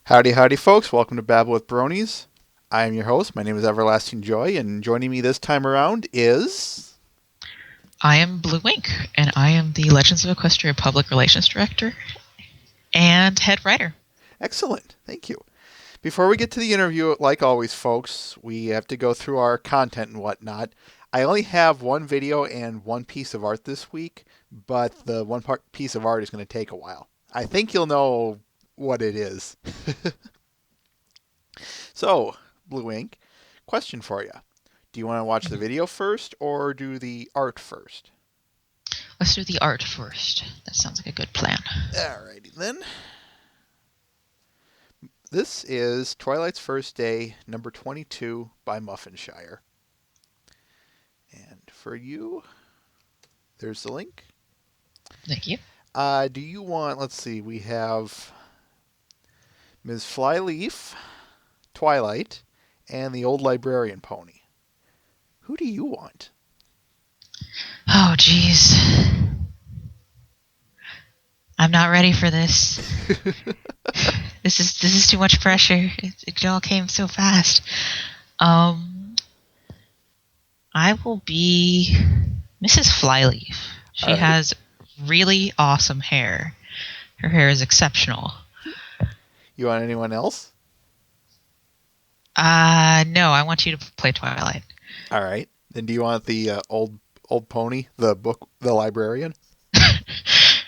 Howdy, howdy, folks. Welcome to Babble with Bronies. I am your host. My name is Everlasting Joy, and joining me this time around is... I am BwB, and I am the Legends of Equestria Public Relations Director and head writer. Excellent. Thank you. Before we get to the interview, like always, folks, we have to go through our content and whatnot. I only have one video and one piece of art this week, but the piece of art is going to take a while. I think you'll know what it is. So, BwB, question for you. Do you want to watch the video first or do the art first? Let's do the art first. That sounds like a good plan. Alrighty then. This is Twilight's First Day, number 22 by Muffinshire. And for you, there's the link. Thank you. Do you want, let's see, we have Ms. Flyleaf, Twilight, and the Old Librarian Pony. Who do you want? Oh, jeez. I'm not ready for this. This is too much pressure. It all came so fast. I will be Mrs. Flyleaf. She All right. has really awesome hair. Her hair is exceptional. You want anyone else? No, I want you to play Twilight. All right. Then do you want the old pony, the librarian?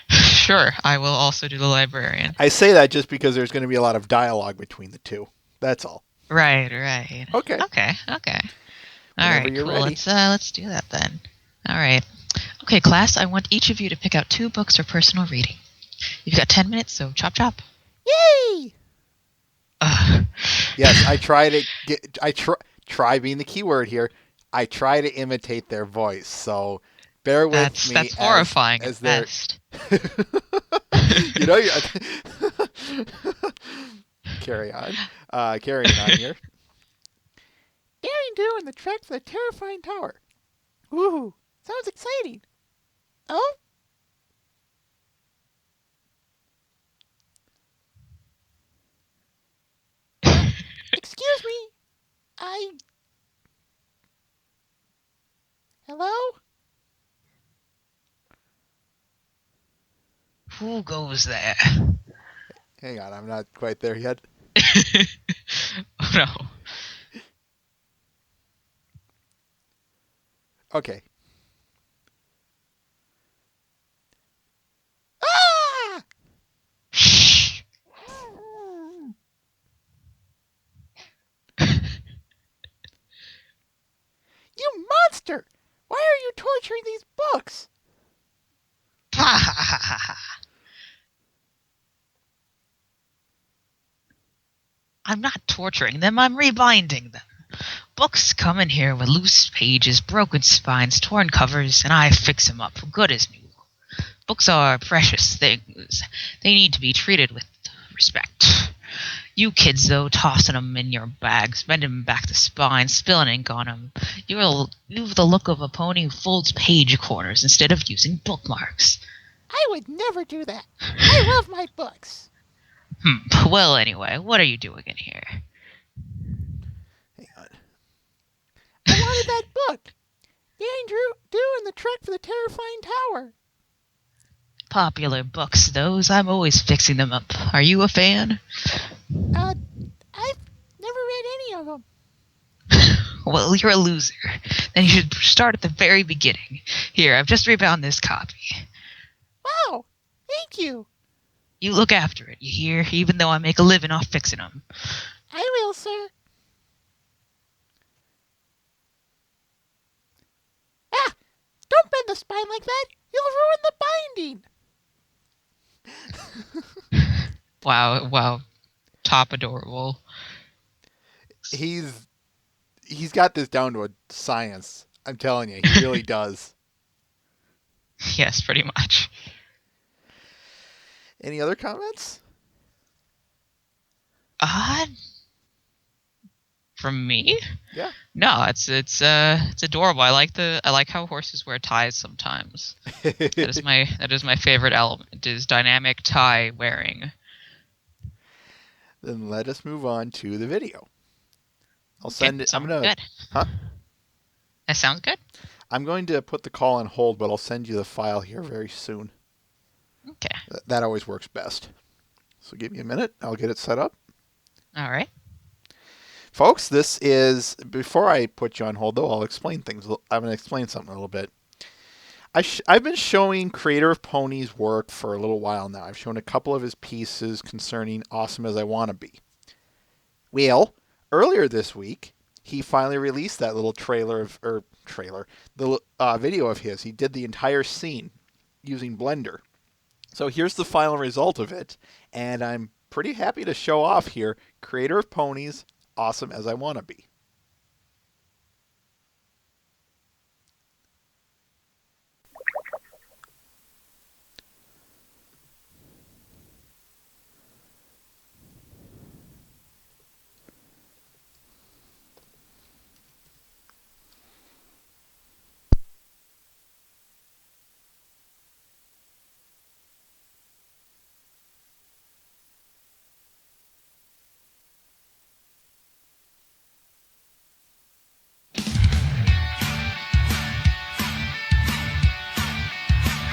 Sure, I will also do the librarian. I say that just because there's going to be a lot of dialogue between the two. That's all. Right. Okay. Okay. All Whenever right, you're cool. ready. Let's do that then. All right. Okay, class, I want each of you to pick out 2 books for personal reading. You've got 10 minutes, so chop chop. Yay! Yes, I try to get. Try being the key word here. I try to imitate their voice, so bear with me. That's horrifying as at they're. best. You know, carry on. Carrying on here. Daring do in the trek for the terrifying tower. Woohoo! Sounds exciting. Oh? Excuse me. Hello? Who goes there? Hang on, I'm not quite there yet. Oh no. Okay. Ah! Shh. You monster! Why are you torturing these books? I'm not torturing them, I'm rebinding them. Books come in here with loose pages, broken spines, torn covers, and I fix them up, good as new. Books are precious things. They need to be treated with respect. You kids, though, tossing them in your bags, bending back the spine, spilling ink on them. You've the look of a pony who folds page corners instead of using bookmarks. I would never do that. I love my books. Well, anyway, what are you doing in here? Hang on. I wanted that book. Daring do in the trek for the terrifying tower. Popular books, those. I'm always fixing them up. Are you a fan? I've never read any of them. Well, you're a loser. Then you should start at the very beginning. Here, I've just rebound this copy. Wow, thank you. You look after it, you hear? Even though I make a living off fixing them. I will, sir. Ah! Don't bend the spine like that. You'll ruin the binding. Wow. Top adorable. He's got this down to a science. I'm telling you, he really does. Yes, pretty much. Any other comments? From me? Yeah. No, it's adorable. I like how horses wear ties sometimes. That is my favorite element, is dynamic tie wearing. then let us move on to the video. I'll Okay, send it. sounds good. Huh? That sounds good. I'm going to put the call on hold, but I'll send you the file here very soon. Okay. That always works best. So give me a minute. I'll get it set up. All right. Folks, this is, before I put you on hold, though, I'll explain things. I'm going to explain something a little bit. I've been showing Creator of Pony's work for a little while now. I've shown a couple of his pieces concerning Awesome as I Wanna Be. Well, earlier this week, he finally released that little the video of his. He did the entire scene using Blender. So here's the final result of it, and I'm pretty happy to show off here Creator of Ponies, Awesome as I Wanna Be.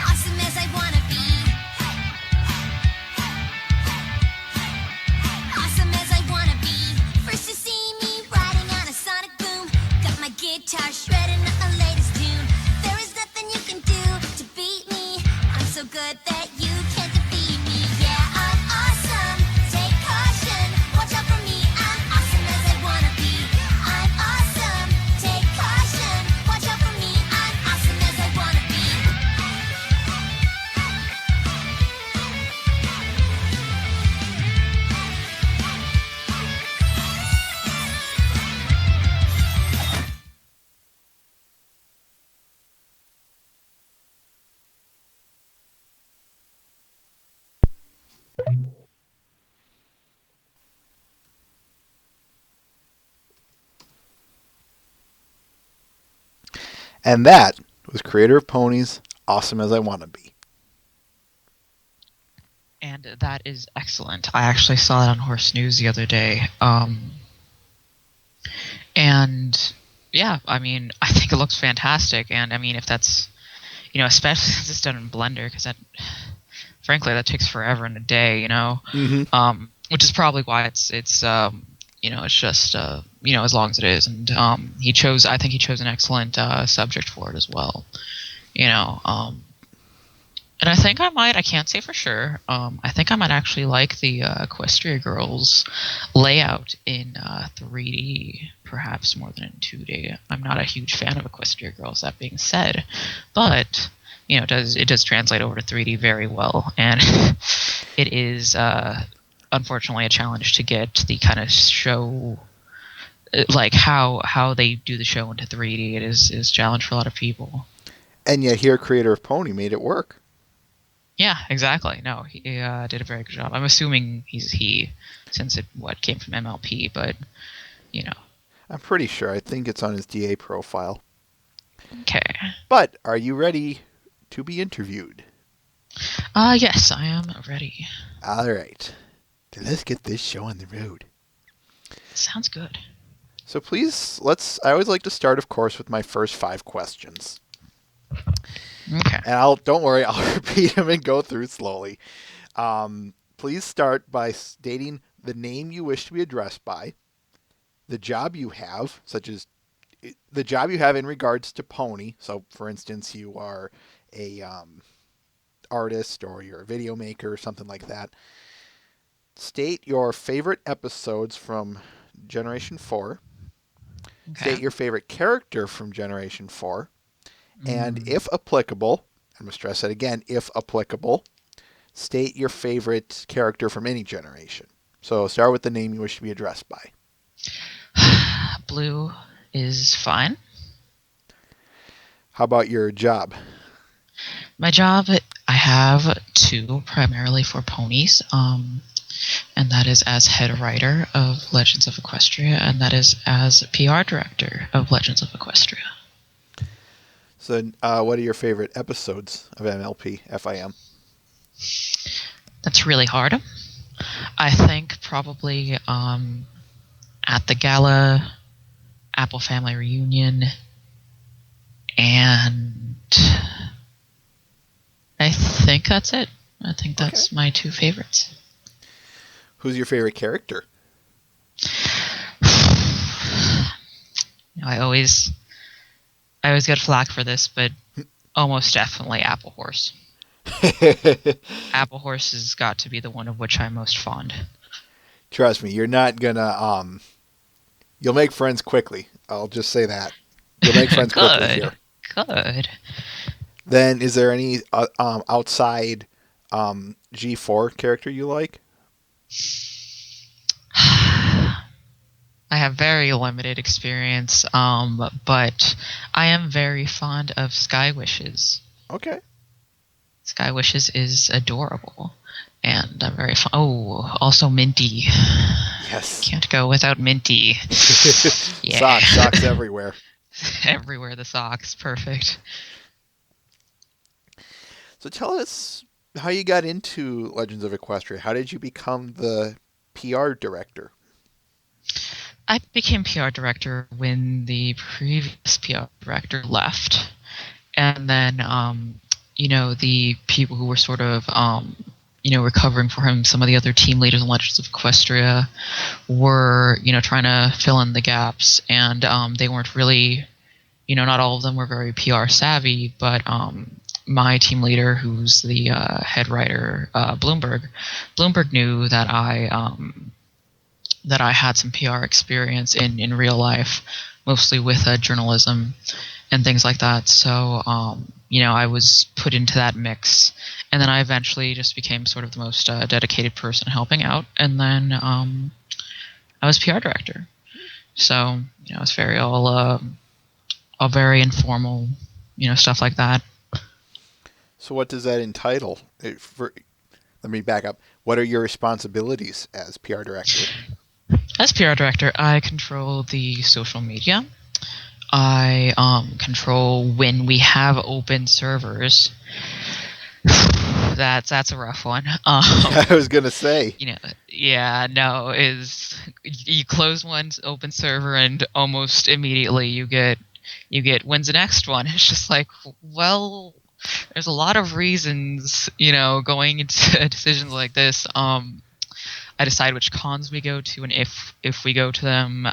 Awesome as I wanna be. Awesome as I wanna be. First you see me riding on a sonic boom. Got my guitar shredding the latest tune. There is nothing you can do to beat me. I'm so good that you can't defeat me. Yeah, I'm awesome. Take caution. Watch out for me. I'm awesome as I wanna be. I'm awesome. Take caution. Watch out for me. I'm awesome as I wanna be. And that was Creator of Ponies, Awesome as I Wanna Be. And that is excellent. I actually saw it on Horse News the other day. And yeah, I mean, I think it looks fantastic. And I mean, if that's, especially since it's done in Blender, because frankly, that takes forever in a day, Mm-hmm. Which is probably why it's it's just, as long as it is. And I think he chose an excellent subject for it as well, and I think I can't say for sure, I think I might actually like the Equestria Girls layout in 3D, perhaps more than in 2D. I'm not a huge fan of Equestria Girls, that being said, but it does translate over to 3D very well, and it is unfortunately a challenge to get the kind of show, like how they do the show into 3D. It is a challenge for a lot of people. And yet here Creator of Pony made it work. Yeah, exactly. No, he did a very good job. I'm assuming he's he, since it came from MLP, but I'm pretty sure. I think it's on his DA profile. Okay. But are you ready to be interviewed? Yes, I am ready. All right. Then let's get this show on the road. Sounds good. So please, I always like to start, of course, with my first 5 questions. Okay. And don't worry, I'll repeat them and go through slowly. Please start by stating the name you wish to be addressed by, the job you have, such as the job you have in regards to Pony. So, for instance, you are a artist or you're a video maker or something like that. State your favorite episodes from Generation 4. Okay. State your favorite character from Generation 4. And if applicable, I'm going to stress that again, if applicable, state your favorite character from any generation. So start with the name you wish to be addressed by. Blue is fine. How about your job? My job, I have 2 primarily for ponies, and that is as head writer of Legends of Equestria, and that is as PR director of Legends of Equestria. So what are your favorite episodes of MLP FIM? That's really hard. I think probably at the gala, Apple Family Reunion, and I think that's it. I think Okay. that's my two favorites. Who's your favorite character? I always get flack for this, but almost definitely Apple Horse. Apple Horse has got to be the one of which I'm most fond. Trust me, you're not gonna you'll make friends quickly. I'll just say that. You'll make friends quickly Good. here. Good. Then is there any outside G4 character you like? I have very limited experience, but I am very fond of Sky Wishes. Okay. Sky Wishes is adorable, and I'm very fond. Oh, also Minty. Yes. Can't go without Minty. Yeah. Socks everywhere. Everywhere the socks. Perfect. So tell us how you got into Legends of Equestria. How did you become the PR director? I became PR director when the previous PR director left. And then, the people who were sort of, recovering for him, some of the other team leaders in Legends of Equestria were, trying to fill in the gaps. And they weren't really, not all of them were very PR savvy, but my team leader, who's the head writer, Bloomberg knew that I had some PR experience in real life, mostly with journalism and things like that. So, I was put into that mix. And then I eventually just became sort of the most dedicated person helping out. And then I was PR director. So, it's very all very informal, stuff like that. So what does that entitle? Let me back up. What are your responsibilities as PR director? As PR director, I control the social media. I control when we have open servers. That's a rough one. I was gonna say. Yeah, no, is you close one open server and almost immediately you get when's the next one? It's just like, well, there's a lot of reasons, going into decisions like this. I decide which cons we go to, and if we go to them,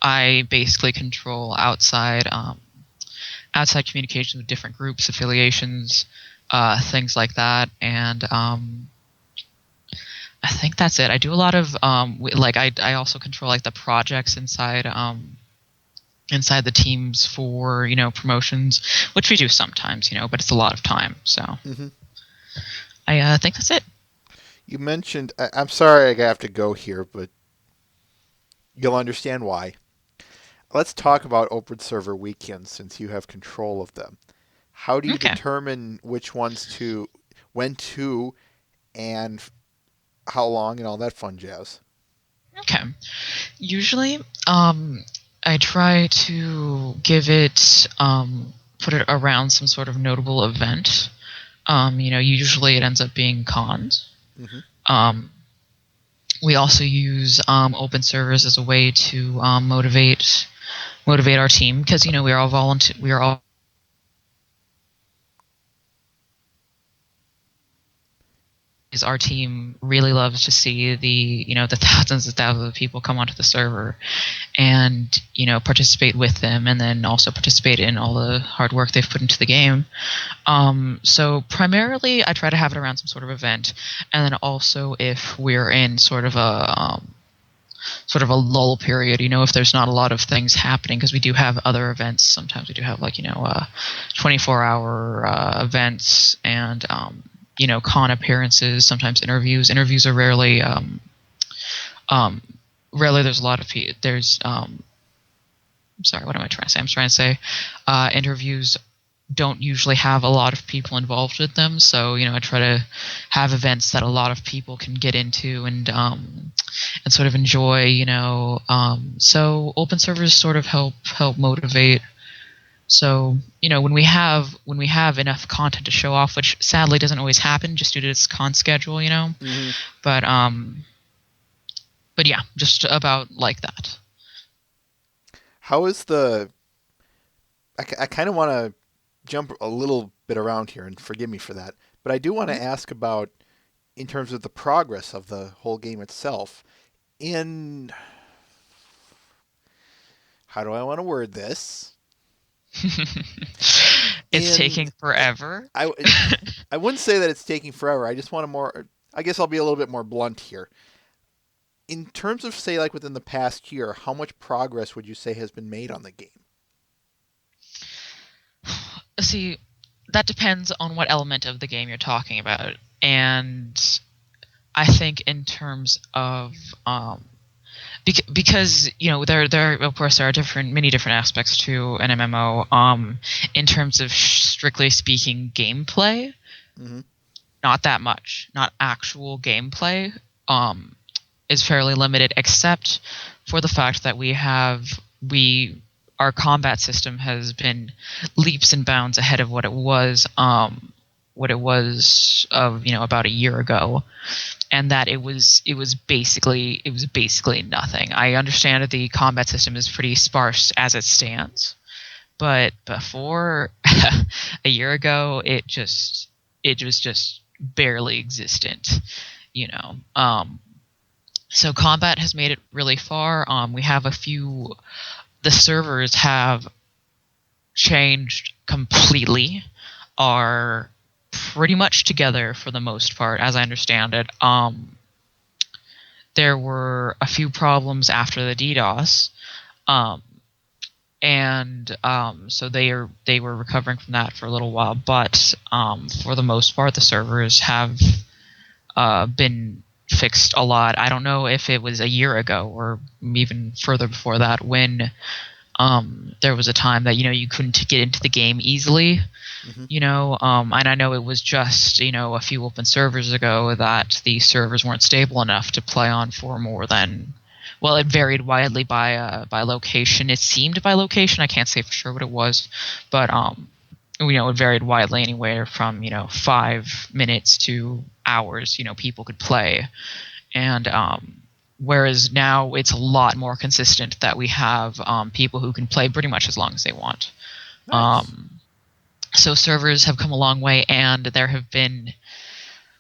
I basically control outside communication with different groups, affiliations, things like that, and I think that's it. I do a lot of I also control like the projects inside the teams for promotions, which we do sometimes, but it's a lot of time. So Mm-hmm. I think that's it. You mentioned. I'm sorry I have to go here, but you'll understand why. Let's talk about open server weekends since you have control of them. How do you Okay. determine which ones to, when to, and how long and all that fun jazz? Okay. Usually, I try to give it, put it around some sort of notable event. Usually it ends up being cons. Mm-hmm. We also use open servers as a way to motivate our team because we are all volunteer. We are all is our team really loves to see the thousands and thousands of people come onto the server and participate with them, and then also participate in all the hard work they've put into the game. So primarily I try to have it around some sort of event, and then also if we're in sort of a lull period, if there's not a lot of things happening, because we do have other events. Sometimes we do have 24-hour events, and con appearances, sometimes interviews. Interviews are rarely there's a lot of there's I'm sorry, what am I trying to say? I'm trying to say interviews don't usually have a lot of people involved with them, so I try to have events that a lot of people can get into and sort of enjoy. So open servers sort of help motivate So, when we have enough content to show off, which sadly doesn't always happen just due to its con schedule, Hmm. But yeah, just about like that. How is the? I kind of want to jump a little bit around here, and forgive me for that. But I do want to ask about, in terms of the progress of the whole game itself. In how do I want to word this? It's In taking forever. I I wouldn't say that it's taking forever. I just want to more. I guess I'll be a little bit more blunt here. In terms of, say, like within the past year, how much progress would you say has been made on the game? See, that depends on what element of the game you're talking about. And I think in terms of because there of course there are many different aspects to an MMO. In terms of strictly speaking gameplay, Hmm. not that much. Not actual gameplay. Is fairly limited, except for the fact that we our combat system has been leaps and bounds ahead of what it was of about a year ago, and that it was basically nothing. I understand that the combat system is pretty sparse as it stands, but before a year ago, it was just barely existent. You know, so combat has made it really far. We have a few. The servers have changed completely. Are pretty much together for the most part, as I understand it. There were a few problems after the DDoS, um, and so they were recovering from that for a little while. But for the most part, the servers have been fixed a lot. I don't know if it was a year ago or even further before that when there was a time that you couldn't get into the game easily. Hmm. And I know it was just a few open servers ago that the servers weren't stable enough to play on for more than. Well, it varied widely by location. It seemed by location. I can't say for sure what it was, but it varied widely anywhere from 5 minutes to hours. People could play, and whereas now it's a lot more consistent that we have people who can play pretty much as long as they want. Nice. Um, so servers have come a long way, and there have been,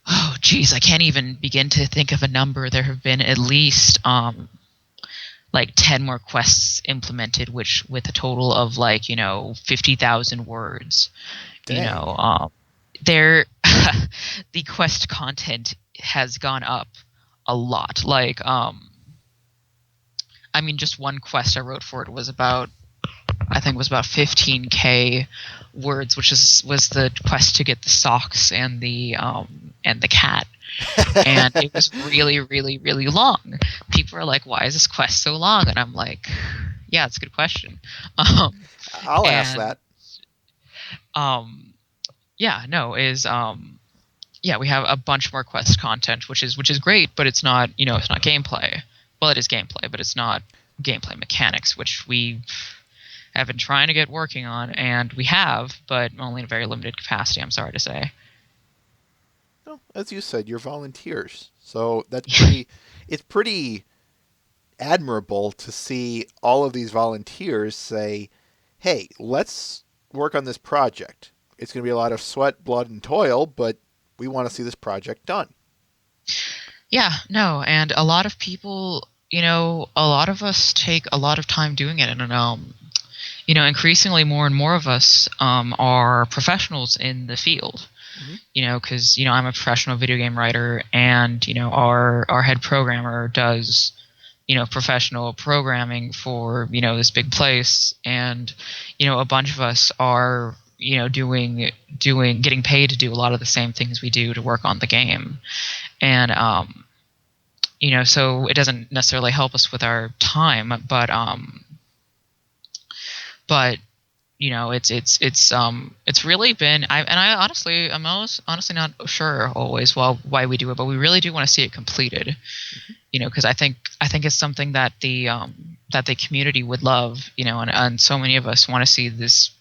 oh geez, I can't even begin to think of a number. There have been at least like 10 more quests implemented, which with a total of 50,000 words. You Dang. know, there the quest content has gone up a lot. I mean, just one quest I wrote for it was about, I think it was about 15K words, which was the quest to get the socks and the cat, and it was really, really, really long. People are like, "Why is this quest so long?" And I'm like, "Yeah, it's a good question." Um, I'll ask and that. um, yeah, no, yeah, we have a bunch more quest content, which is great, but it's not it's not gameplay. Well, it is gameplay, but it's not gameplay mechanics, which we have been trying to get working on, and we have, but only in a very limited capacity. I'm sorry to say. No, as you said, you're volunteers, so that's pretty. It's pretty admirable to see all of these volunteers say, "Hey, let's work on this project. It's going to be a lot of sweat, blood, and toil, but we want to see this project done." Yeah, no, and a lot of people, a lot of us take a lot of time doing it, and increasingly more and more of us are professionals in the field. Hmm. Because I'm a professional video game writer, and our head programmer does professional programming for this big place, and a bunch of us are doing getting paid to do a lot of the same things we do to work on the game, and so it doesn't necessarily help us with our time, but it's really been I honestly I'm honestly not sure always why we do it, but we really do want to see it completed. Hmm. Because I think it's something that the community would love, and so many of us want to see this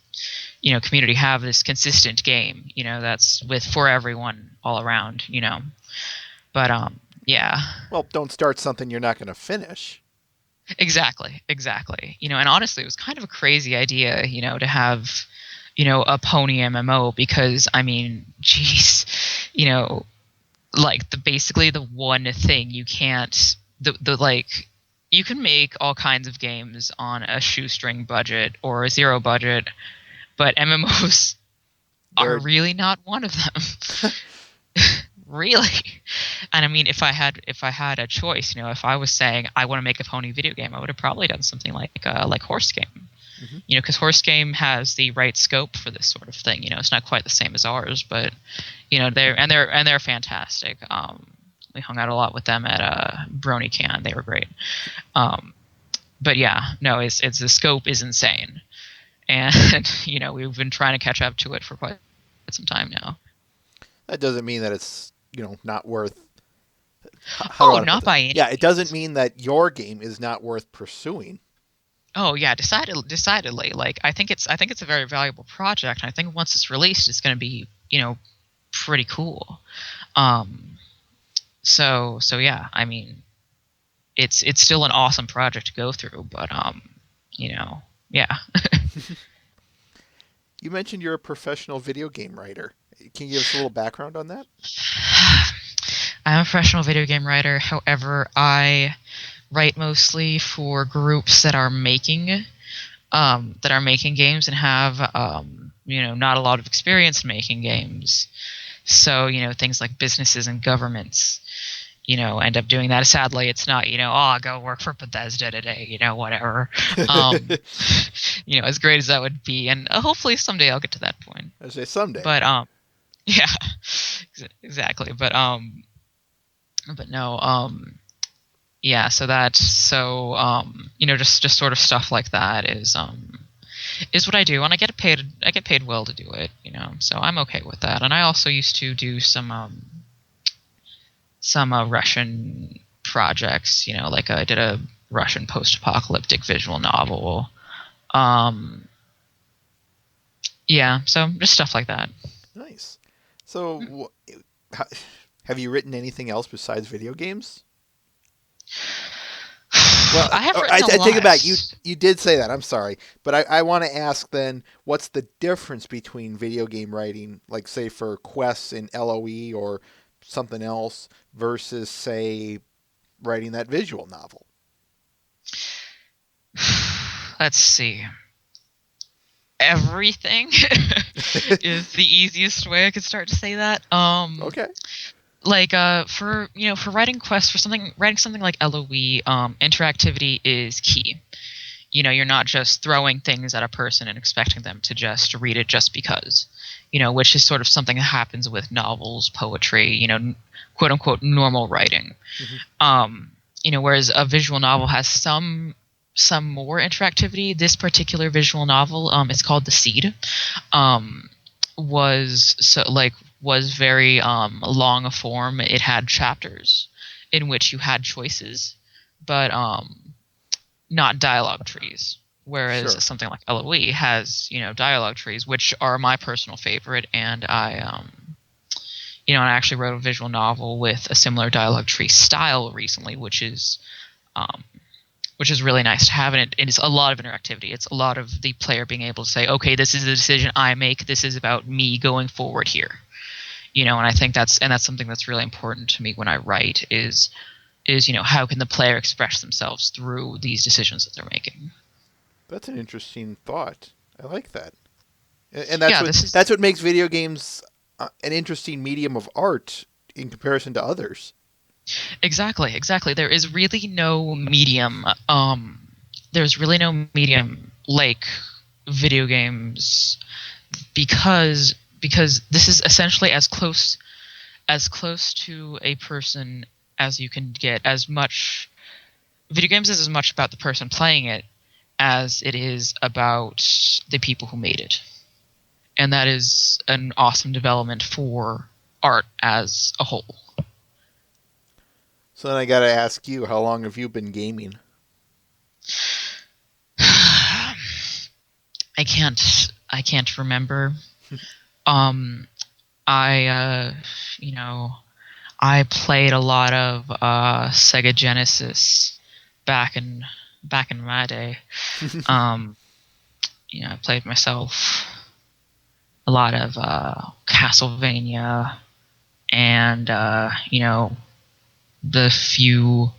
community have this consistent game, that's for everyone all around, But yeah. Well, don't start something you're not going to finish. Exactly. And honestly, it was kind of a crazy idea, to have, a pony MMO because I mean, geez, like basically the one thing you can't the like you can make all kinds of games on a shoestring budget or a zero budget, but MMOs are They're really not one of them. Really. And I mean, if I had a choice, if I was saying I want to make a pony video game, I would have probably done something like Horse Game. hmm Because Horse Game has the right scope for this sort of thing. It's not quite the same as ours, but they're fantastic. We hung out a lot with them at BronyCon. They were great. But yeah, no, it's the scope is insane, and we've been trying to catch up to it for quite some time now. That doesn't mean that it's not worth. How do I Oh, want to put not this? by any Yeah, it doesn't means. mean that your game is not worth pursuing. Oh yeah, decidedly. Like I think it's a very valuable project. I think once it's released, it's going to be pretty cool. Um, so yeah, I mean, it's still an awesome project to go through, but yeah. You mentioned you're a professional video game writer. Can you give us a little background on that? I'm a professional video game writer. However, I write mostly for groups that are making games and have not a lot of experience making games. So things like businesses and governments end up doing that. Sadly, it's not I'll go work for Bethesda today, whatever. Um, as great as that would be, and hopefully someday I'll get to that point. I say someday. But yeah, exactly. But no, yeah. Just sort of stuff like that is what I do, and I get paid. I get paid well to do it, So I'm okay with that. And I also used to do some Russian projects, like I did a Russian post-apocalyptic visual novel. Um, yeah, so just stuff like that. Nice. So, have you written anything else besides video games? Well, I have I written a take it back. You lot. you did say that. I'm sorry, but I want to ask then, what's the difference between video game writing, like say for quests in LOE or something else, versus say writing that visual novel? Let's see. Everything is the easiest way I could start to say that. Okay. Like for writing quests, writing something like LOE, interactivity is key. You're not just throwing things at a person and expecting them to just read it just because, which is sort of something that happens with novels, poetry, quote unquote normal writing. hmm Whereas a visual novel has some more interactivity. This particular visual novel, it's called The Seed, um, was very long a form. It had chapters in which you had choices, but not dialogue trees. Sure. Whereas something like LOE has dialogue trees, which are my personal favorite, and I actually wrote a visual novel with a similar dialogue tree style recently, um, which is really nice to have. And it's a lot of interactivity. It's a lot of the player being able to say, okay, this is the decision I make. This is about me going forward here. And I think that's something that's really important to me when I write is how can the player express themselves through these decisions that they're making. That's an interesting thought. I like that. And that's Yeah, what this is that's what makes video games an interesting medium of art in comparison to others. exactly. There's really no medium like video games because this is essentially as close to a person as you can get. As much video games is as much about the person playing it as it is about the people who made it, and that is an awesome development for art as a whole. So then I got to ask you, how long have you been gaming? I can't I can't remember. Um, I you know, I played a lot of Sega Genesis back in my day. Um, I played myself a lot of Castlevania and the few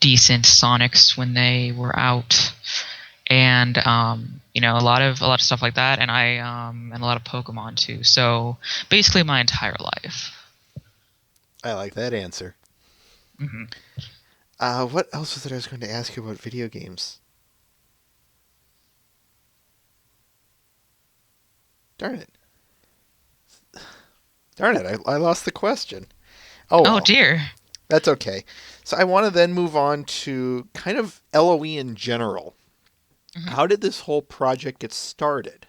decent Sonics when they were out, and a lot of stuff like that, and I and a lot of Pokemon too. So basically, my entire life. I like that answer. Hmm. What else was it I was going to ask you about video games? Darn it. Darn it, I lost the question. Oh Oh well, dear. that's okay. So I want to then move on to kind of LOE in general. Mhm. How did this whole project get started?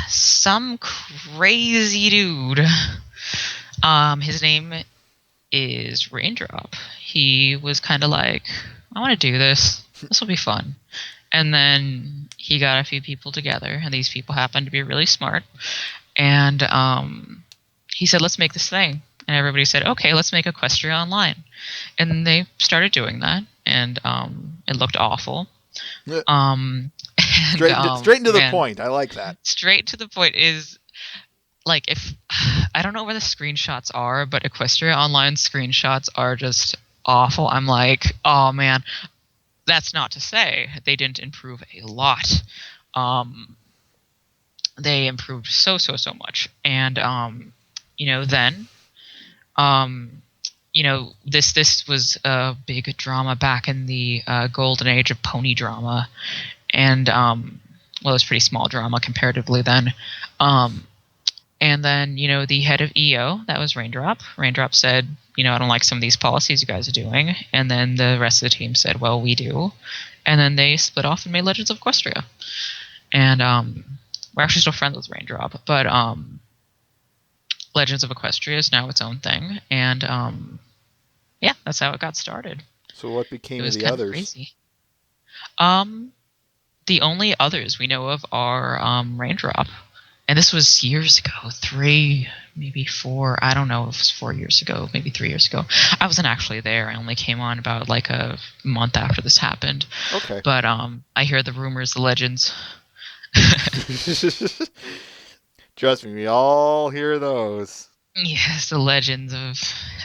Some crazy dude. His name is Raindrop. He was kind of like, I want to do this. This will be fun. And then he got a few people together, and these people happened to be really smart. And he said, let's make this thing. And everybody said, okay, let's make Equestria Online. And they started doing that, and it looked awful. Eh, Um, and straight into the man, point. I like that. straight to the point is like if I don't know where the screenshots are, but Equestria Online screenshots are just awful. I'm like, oh man, that's not to say they didn't improve a lot. Um, they improved so much, and then this was a big drama back in the golden age of pony drama, and well, it was pretty small drama comparatively then. Um, And then, the head of EO, that was Raindrop. Raindrop said, I don't like some of these policies you guys are doing. And then the rest of the team said, well, we do. And then they split off and made Legends of Equestria. And we're actually still friends with Raindrop. But Legends of Equestria is now its own thing. And yeah, that's how it got started. So what It became of was the kind of others? crazy. Um, the only others we know of are Raindrop. And this was years ago, 3, maybe 4. I don't know if it was 4 years ago, maybe 3 years ago. I wasn't actually there. I only came on about like a month after this happened. Okay. But I hear the rumors, the legends. Trust me, we all hear those. Yes, the legends of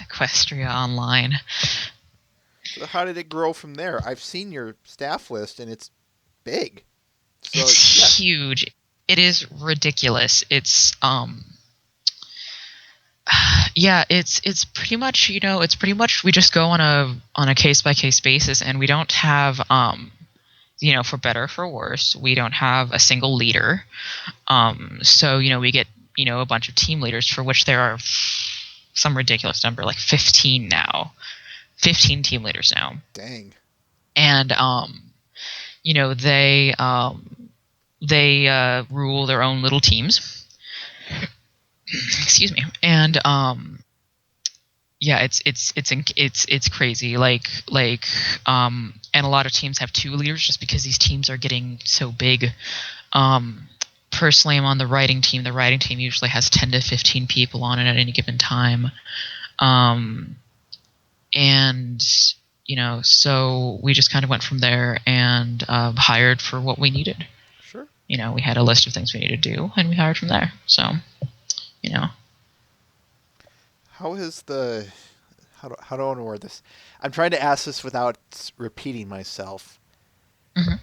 Equestria Online. So how did it grow from there? I've seen your staff list and it's big. So yeah, It's huge. It is ridiculous. It's yeah, it's pretty much, we just go on a case by case basis, and we don't have for better or for worse, we don't have a single leader. So we get a bunch of team leaders, for which there are some ridiculous number, like 15 now, 15 team leaders now, dang. and they rule their own little teams. Excuse me, and yeah, it's crazy. And a lot of teams have 2 leaders just because these teams are getting so big. Personally, I'm on the writing team. The writing team usually has 10 to 15 people on it at any given time. And so we just kind of went from there and hired for what we needed. Sure. We had a list of things we needed to do, and we hired from there. So, How is the how do I want to word this? I'm trying to ask this without repeating myself. Mhm.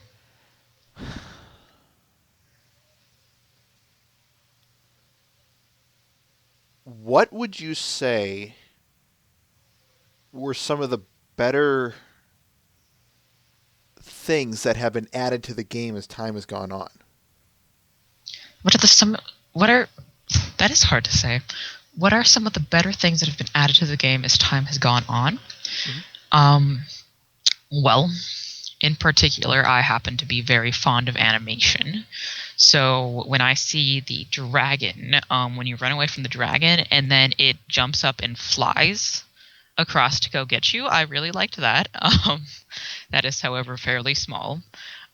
What would you say were some of the better things that have been added to the game as time has gone on? What are the some? What are that is hard to say. What are some of the better things that have been added to the game as time has gone on? Mhm. Um, well, in particular, I happen to be very fond of animation. So when I see the dragon, when you run away from the dragon and then it jumps up and flies across to go get you, I really liked that. That is, however, fairly small.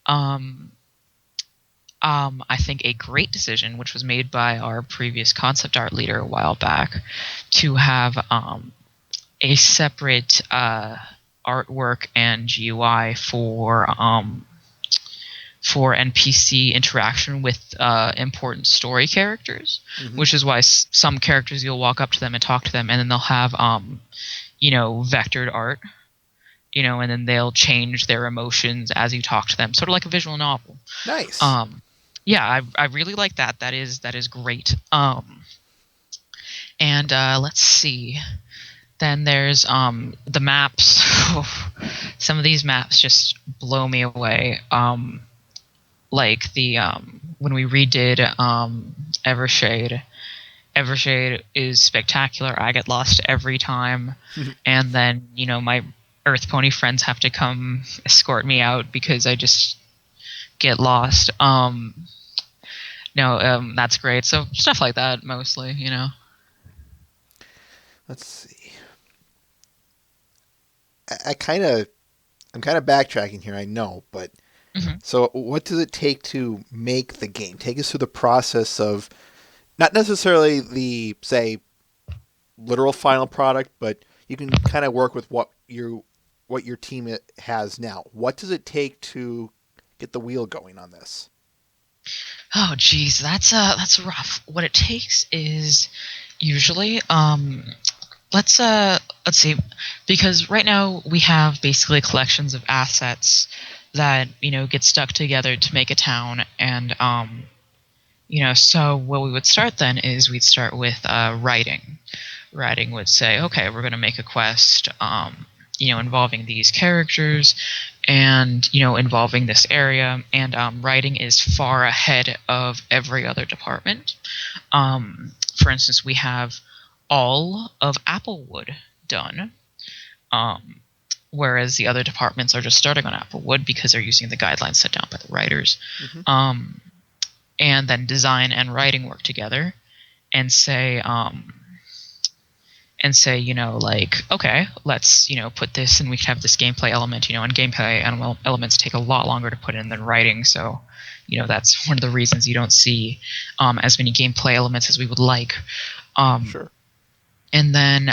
Um, I think a great decision, which was made by our previous concept art leader a while back, to have a separate artwork and GUI for NPC interaction with important story characters, Mm-hmm. which is why some characters you'll walk up to them and talk to them, and then they'll have vectored art, and then they'll change their emotions as you talk to them, sort of like a visual novel. Nice. Yeah, I really like that. That is great. And let's see. Then there's the maps. Some of these maps just blow me away. Like the when we redid Evershade. Evershade is spectacular. I get lost every time, and then my Earth Pony friends have to come escort me out because I just get lost. No, that's great. So stuff like that mostly. Let's see. I'm kind of backtracking here. I know, but Hmm. so what does it take to make the game? Take us through the process of not necessarily the say literal final product, but you can kind of work with what your team has now. What does it take to get the wheel going on this? Oh, geez, that's rough. What it takes is usually let's see, because right now we have basically collections of assets that get stuck together to make a town, and so what we would start then is we'd start with writing. Writing would say, okay, we're going to make a quest, involving these characters, and involving this area, and writing is far ahead of every other department. For instance, we have all of Applewood done, um, whereas the other departments are just starting on Applewood because they're using the guidelines set down by the writers. Mm-hmm. And then design and writing work together, and say, like, okay, let's, put this, and we can have this gameplay element, and gameplay elements take a lot longer to put in than writing. So, that's one of the reasons you don't see as many gameplay elements as we would like. Sure. And then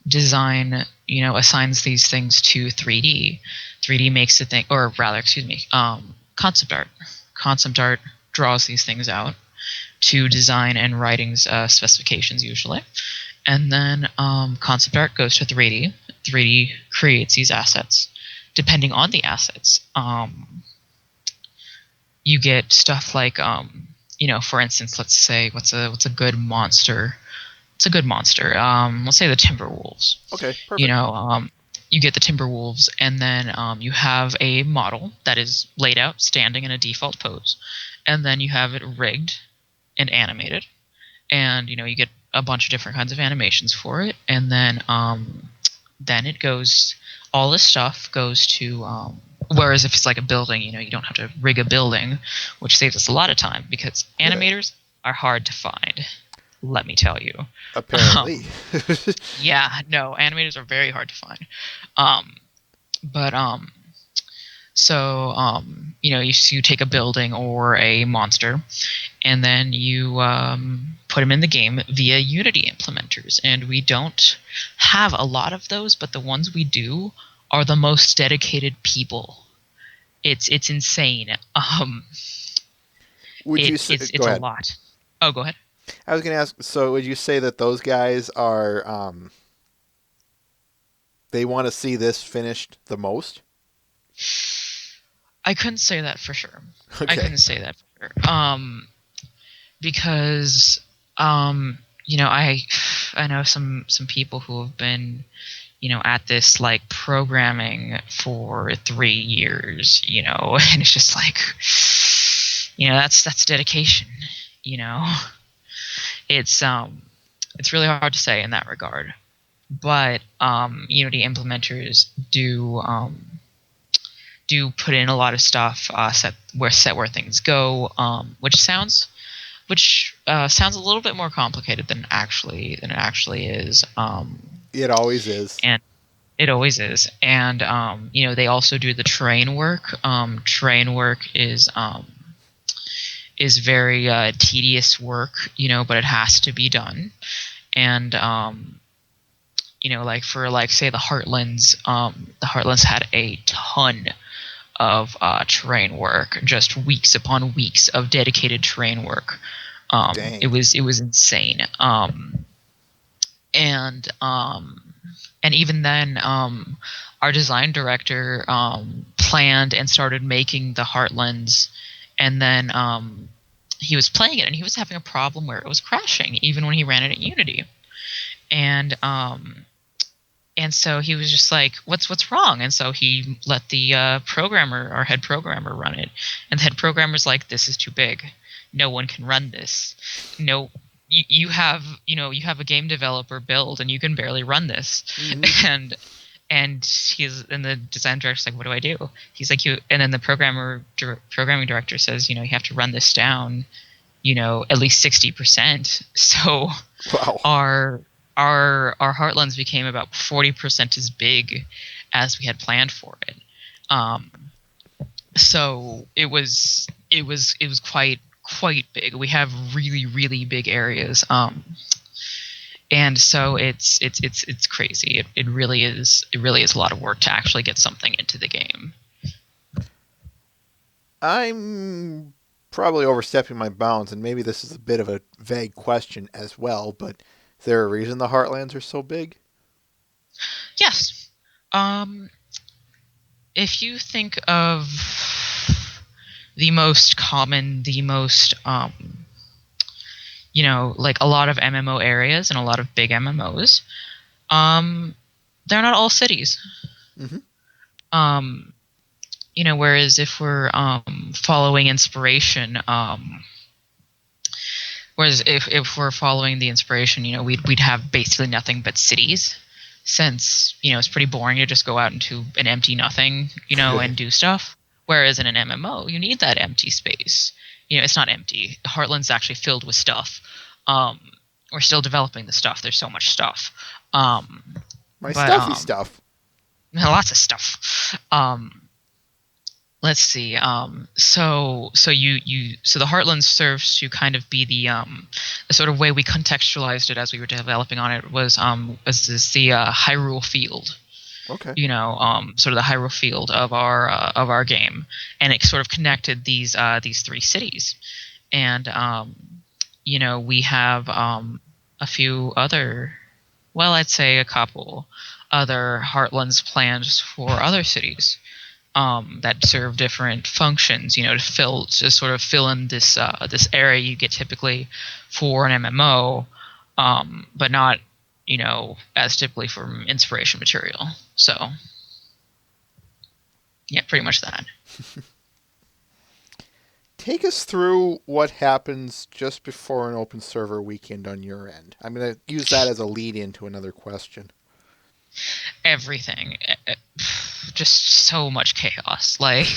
design, assigns these things to 3D. 3D makes the thing, or rather, excuse me, concept art. Concept art draws these things out to design and writing's specifications usually. And then concept art goes to 3D. 3D creates these assets. Depending on the assets, you get stuff like, for instance, let's say what's a good monster. It's a good monster. Let's say the Timberwolves. Okay. Perfect. You get the Timberwolves, and then you have a model that is laid out, standing in a default pose, and then you have it rigged and animated, and you get a bunch of different kinds of animations for it, and then it goes. All this stuff goes to. Whereas if it's like a building, you don't have to rig a building, which saves us a lot of time because animators are hard to find. Let me tell you. Apparently. Yeah, no, animators are very hard to find. But so you take a building or a monster, and then you put them in the game via Unity implementers, and we don't have a lot of those, but the ones we do are the most dedicated people. It's insane. Would you It's go a ahead? lot. Oh, go ahead. I was going to ask. So, would you say that those guys are they want to see this finished the most? I couldn't say that for sure. I Okay. couldn't say that for sure. Because I know some people who have been at this like programming for 3 years, and it's just like that's dedication. you know it's really hard to say in that regard, but Unity implementers do put in a lot of stuff, set where things go, which sounds a little bit more complicated than it actually is. It always is. And it always is. And they also do the train work. Train work is very tedious work, but it has to be done. And like for like say the Heartlands had a ton of terrain work, just weeks upon weeks of dedicated terrain work. It Dang. was insane. And even then, our design director planned and started making the Heartlands, and then he was playing it and he was having a problem where it was crashing even when he ran it in Unity. And so he was just like, what's wrong? And so he let the our head programmer, run it. And the head programmer's like, this is too big. No one can run this. No, you have a game developer build and you can barely run this. Mm-hmm. And the design director's like, what do I do? He's like, and then the programming director says, you have to run this down, at least 60%. So Wow. our Heartlands became about 40% as big as we had planned for it. So it was quite big. We have really, really big areas. And so it's crazy. It really is a lot of work to actually get something into the game. I'm probably overstepping my bounds, and maybe this is a bit of a vague question as well, but is there a reason the Heartlands are so big? Yes. If you think of the most common, like a lot of MMO areas and a lot of big MMOs, they're not all cities. Mm-hmm. Whereas if we're following inspiration, whereas if we're following the inspiration, we'd have basically nothing but cities, since it's pretty boring to just go out into an empty nothing, and do stuff. Whereas in an MMO, you need that empty space. It's not empty. Heartland's actually filled with stuff. We're still developing the stuff. There's so much stuff. My stuffy stuff. Lots of stuff. Let's see. So the Heartlands serves to kind of be the sort of way we contextualized it as we were developing on it was the Hyrule field. Okay. Sort of the Hyrule field of our game, and it sort of connected these three cities, and we have a few other, well, I'd say a couple other Heartlands planned for other cities. That serve different functions, to sort of fill in this area you get typically for an MMO, but not, as typically from inspiration material. So, yeah, pretty much that. Take us through what happens just before an open server weekend on your end. I'm going to use that as a lead into another question. Everything. Just so much chaos. Like,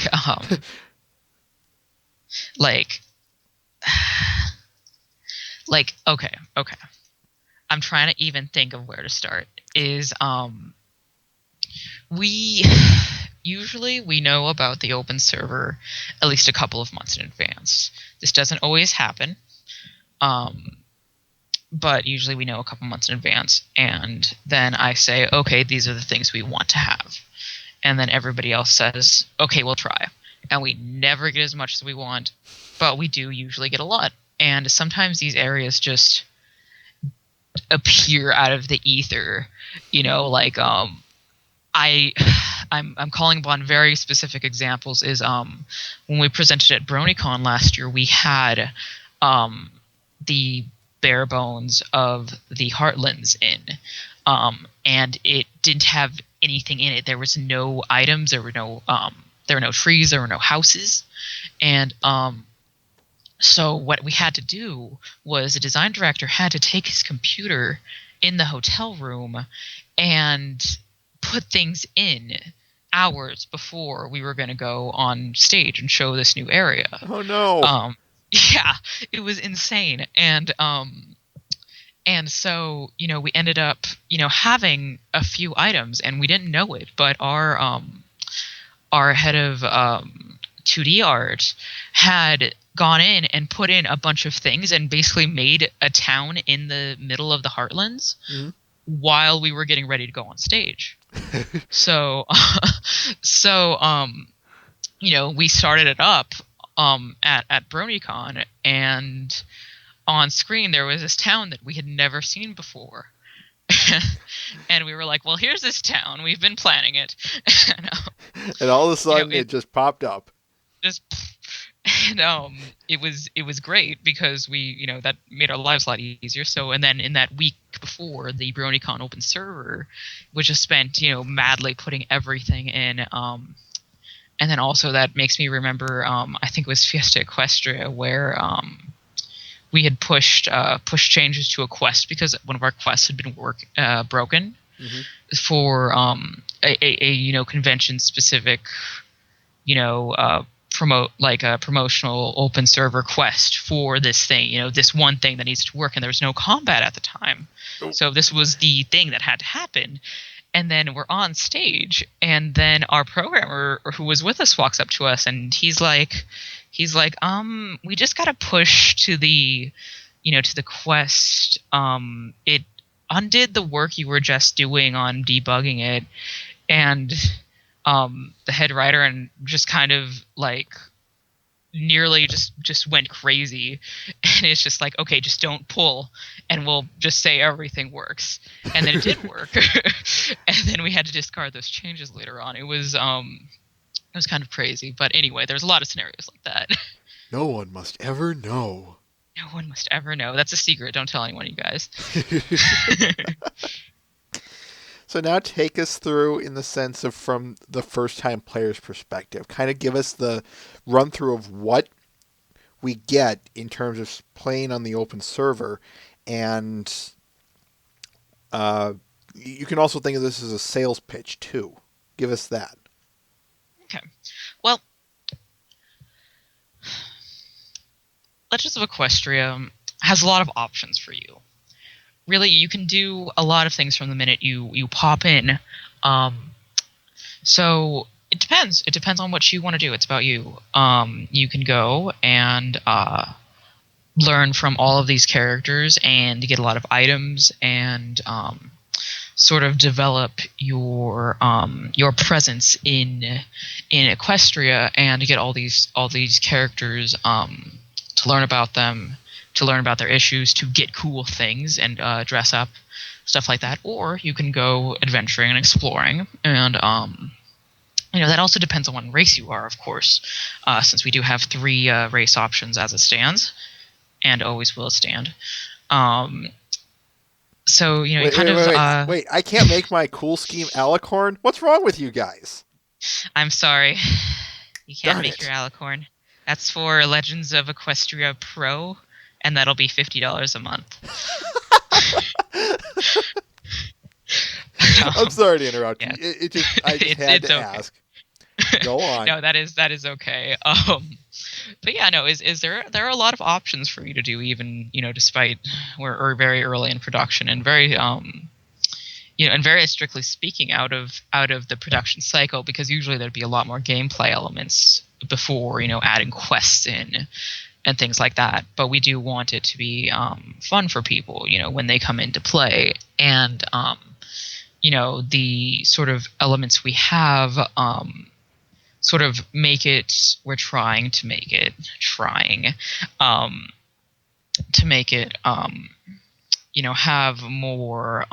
okay. I'm trying to even think of where to start. We usually know about the open server at least a couple of months in advance. This doesn't always happen. But usually we know a couple months in advance, and then I say, okay, these are the things we want to have. And then everybody else says, okay, we'll try. And we never get as much as we want, but we do usually get a lot. And sometimes these areas just appear out of the ether, like I'm calling upon very specific examples. Is when we presented at BronyCon last year, we had the bare bones of the Heartlands in, and it didn't have anything in it. There was no items. There were no trees. There were no houses, and so what we had to do was the design director had to take his computer in the hotel room and put things in hours before we were going to go on stage and show this new area. Oh no. Yeah, it was insane. And so, we ended up, having a few items, and we didn't know it, but our head of 2D art had gone in and put in a bunch of things and basically made a town in the middle of the Heartlands while we were getting ready to go on stage. So, we started it up at BronyCon, and on screen there was this town that we had never seen before. And we were like, well, here's this town. We've been planning it. And all of a sudden it just popped up. Just and it was great because we that made our lives a lot easier. So, and then in that week before the BronyCon open server, we just spent madly putting everything in. And then also that makes me remember I think it was Fiesta Equestria where we had pushed changes to a quest because one of our quests had been broken for a convention specific promotional open server quest for this thing, this one thing that needs to work, and there was no combat at the time. So this was the thing that had to happen. And then we're on stage, and then our programmer who was with us walks up to us, and he's like, we just got to push to the quest. It undid the work you were just doing on debugging it. And the head writer and just kind of like nearly just went crazy, and it's just like, okay, just don't pull and we'll just say everything works. And then it did work. And then we had to discard those changes later on. It was kind of crazy, but anyway, there's a lot of scenarios like that. No one must ever know. No one must ever know. That's a secret. Don't tell anyone, you guys. So now take us through in the sense of from the first-time player's perspective. Kind of give us the run-through of what we get in terms of playing on the open server. And you can also think of this as a sales pitch, too. Give us that. Okay. Well, Legends of Equestria has a lot of options for you. Really, you can do a lot of things from the minute you pop in. So it depends. It depends on what you want to do. It's about you. You can go and learn from all of these characters and get a lot of items and sort of develop your presence in Equestria and get all these characters to learn about them, to learn about their issues, to get cool things and dress up, stuff like that. Or you can go adventuring and exploring, and that also depends on what race you are, of course, since we do have 3 race options as it stands, and always will stand. So wait, I can't make my cool scheme alicorn? What's wrong with you guys? I'm sorry, you can't Darn make it. your alicorn. That's for Legends of Equestria Pro, and that'll be $50 a month. I'm sorry to interrupt yeah. you. I just had to okay. ask. Go on. No, that is okay. But yeah, no, is there are a lot of options for you to do, even despite we're very early in production and very and very strictly speaking out of the production cycle, because usually there'd be a lot more gameplay elements before adding quests in and things like that. But we do want it to be fun for people when they come into play, and the sort of elements we have sort of make it, we're trying to make it have more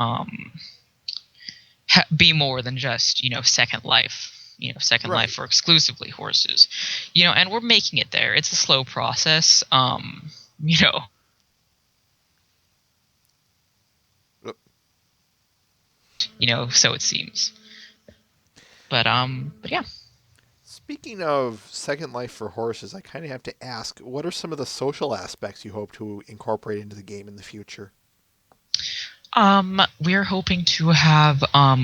be more than just Second Life, Second Right. Life for exclusively horses, and we're making it there. It's a slow process, so it seems, but yeah. Speaking of Second Life for horses, I kind of have to ask, what are some of the social aspects you hope to incorporate into the game in the future? We're hoping to have.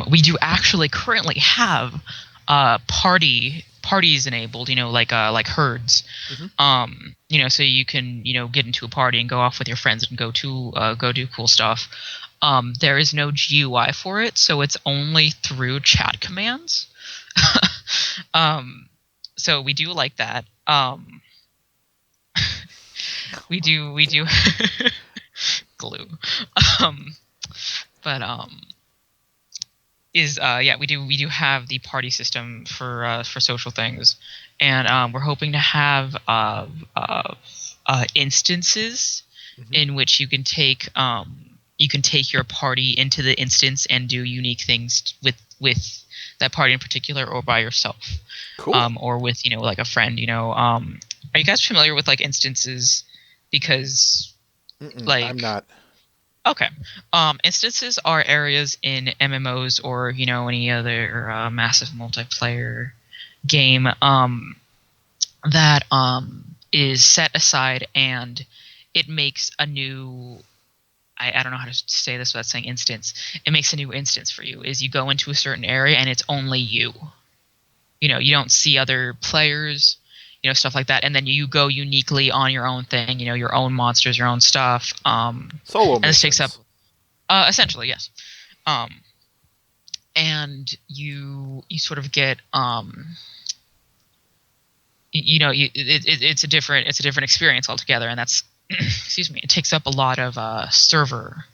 We do actually currently have parties enabled. Like herds. Mm-hmm. So you can get into a party and go off with your friends and go do cool stuff. There is no GUI for it, so it's only through chat commands. So we do like that. we do glue. Um, but is yeah, we do have the party system for social things, and we're hoping to have instances Hmm. in which you can take your party into the instance and do unique things with that party in particular, or by yourself, Cool. or with like a friend. Are you guys familiar with like instances? Because Mm-mm, I'm like not. okay. Instances are areas in MMOs or any other massive multiplayer game that is set aside, and it makes a new. I don't know how to say this without saying instance. It makes a new instance for you. Is you go into a certain area and it's only you. You don't see other players. Stuff like that, and then you go uniquely on your own thing. Your own monsters, your own stuff. Solo And this takes up missions. essentially yes. Um, and you sort of get it's a different experience altogether, and that's excuse me, it takes up a lot of server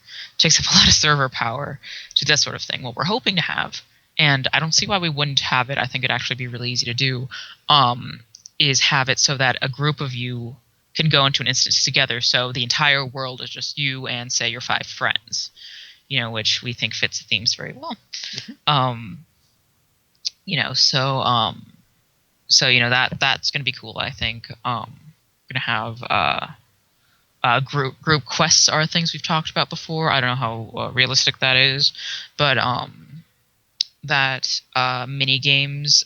power to that sort of thing. What we're hoping to have, and I don't see why we wouldn't have it, I think it'd actually be really easy to do, is have it so that a group of you can go into an instance together, so the entire world is just you and say your 5 friends, which we think fits the themes very well. Hmm. um so that's going to be cool. I think we're going to have group quests are things we've talked about before. I don't know how realistic that is, but that mini games,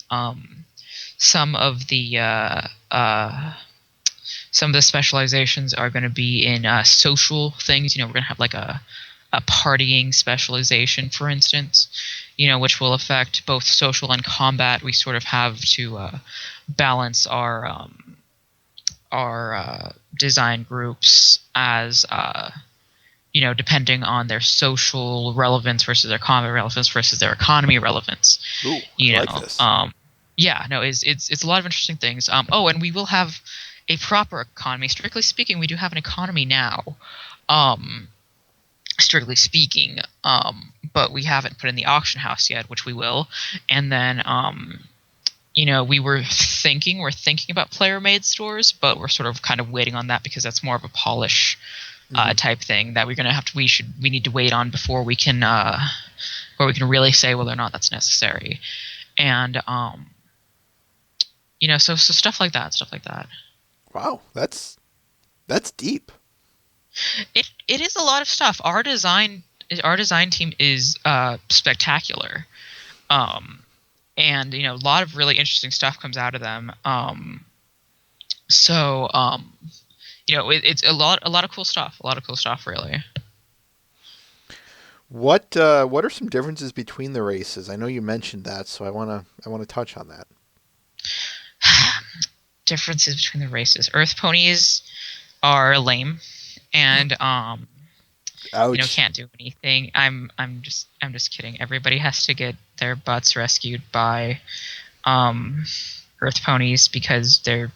some of the specializations are going to be in social things. We're going to have like a partying specialization, for instance, which will affect both social and combat. We sort of have to balance our design groups as depending on their social relevance versus their combat relevance versus their economy relevance. Ooh, I You like know, this. yeah, no, it's a lot of interesting things. Oh, and we will have a proper economy. Strictly speaking, we do have an economy now. Um, strictly speaking, but we haven't put in the auction house yet, which we will. And then we're thinking about player made stores, but we're sort of kind of waiting on that because that's more of a polish Hmm. type thing that we need to wait on before we can really say whether or not that's necessary. And so stuff like that. Wow, that's deep. It is a lot of stuff. Our design team is spectacular. Um, and a lot of really interesting stuff comes out of them. So it's a lot of cool stuff. A lot of cool stuff, really. What are some differences between the races? I know you mentioned that, so I wanna touch on that. Differences between the races. Earth ponies are lame, and Ouch. can't do anything. I'm just kidding. Everybody has to get their butts rescued by um, Earth ponies because they're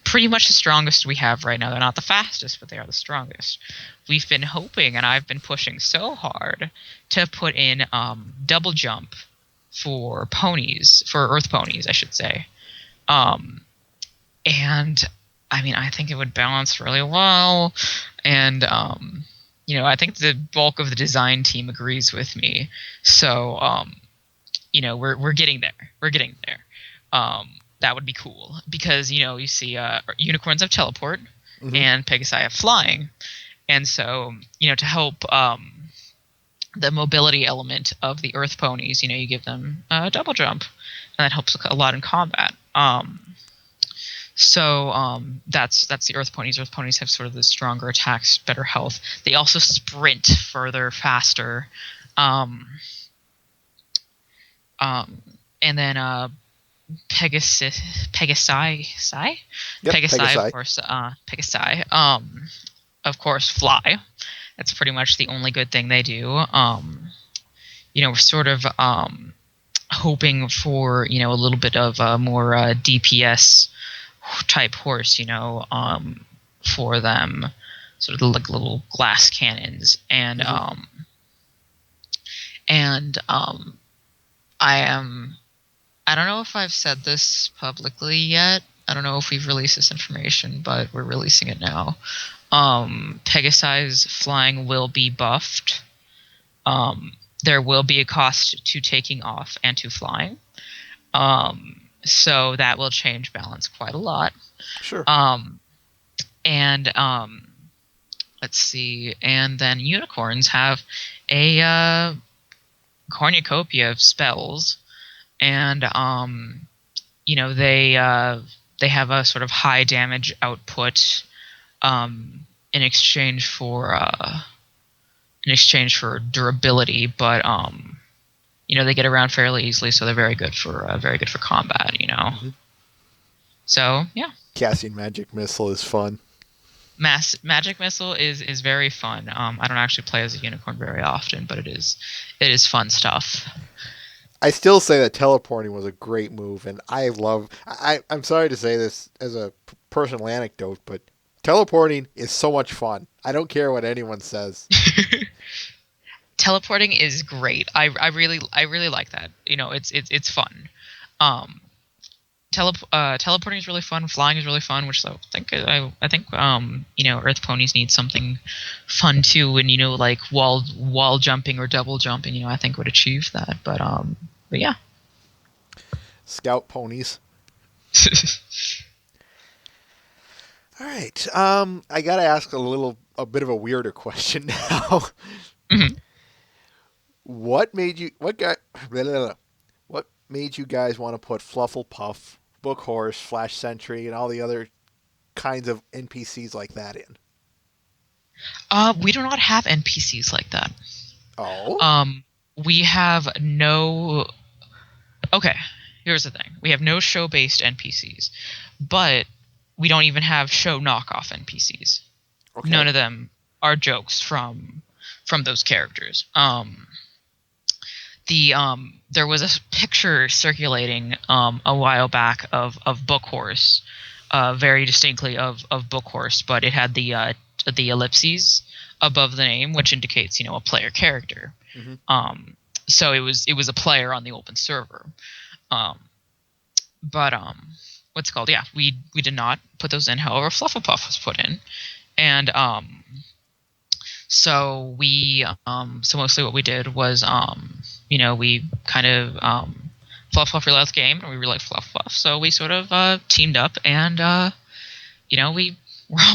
pretty much the strongest we have right now. They're not the fastest, but they are the strongest. We've been hoping, and I've been pushing so hard to put in double jump for Earth ponies, I should say. Um, and I mean, I think it would balance really well, and I think the bulk of the design team agrees with me. So we're getting there. We're getting there. That would be cool because you see unicorns have teleport Hmm. and Pegasi have flying, and so to help the mobility element of the Earth ponies, you give them a double jump, and that helps a lot in combat. So that's the Earth ponies. Earth ponies have sort of the stronger attacks, better health. They also sprint further, faster. Um, um, and then Pegasus, Yep, Pegasi. Pegasi, of course, fly. That's pretty much the only good thing they do. We're sort of hoping for a little bit of more DPS type horse. for them, sort of the like little glass cannons, and I don't know if I've said this publicly yet. I don't know if we've released this information, but we're releasing it now. Pegasi's flying will be buffed. There will be a cost to taking off and to flying. So that will change balance quite a lot. Sure. And let's see. And then unicorns have a cornucopia of spells, and they have a sort of high damage output in exchange for durability, but they get around fairly easily, so they're very good for combat. So yeah, Casting magic missile is fun. Magic Missile is very fun. I don't actually play as a unicorn very often, but it is fun stuff. I still say that teleporting was a great move, and I'm sorry to say this as a personal anecdote, but teleporting is so much fun. I don't care what anyone says. Teleporting is great. I really like that. It's fun. Teleporting is really fun. Flying is really fun, which I think Earth ponies need something fun too, and like wall jumping or double jumping. I think would achieve that. But yeah. Scout ponies. All right. I gotta ask a bit of a weirder question now. Mm-hmm. What made you guys want to put Flufflepuff, Book Horse, Flash Sentry, and all the other kinds of NPCs like that in? We do not have NPCs like that. Oh. We have no. Okay, here's the thing: we have no show-based NPCs, but we don't even have show knockoff NPCs. Okay. None of them are jokes from those characters. There was a picture circulating a while back of Book Horse, very distinctly of Book Horse, but it had the ellipses above the name, which indicates a player character. Mm-hmm. So it was a player on the open server. But what's it called? Yeah, we did not put those in. However, Flufflepuff was put in, and so mostly what we did was we kind of Flufflepuff really liked the game, and we really liked Flufflepuff, so we sort of teamed up, and we're all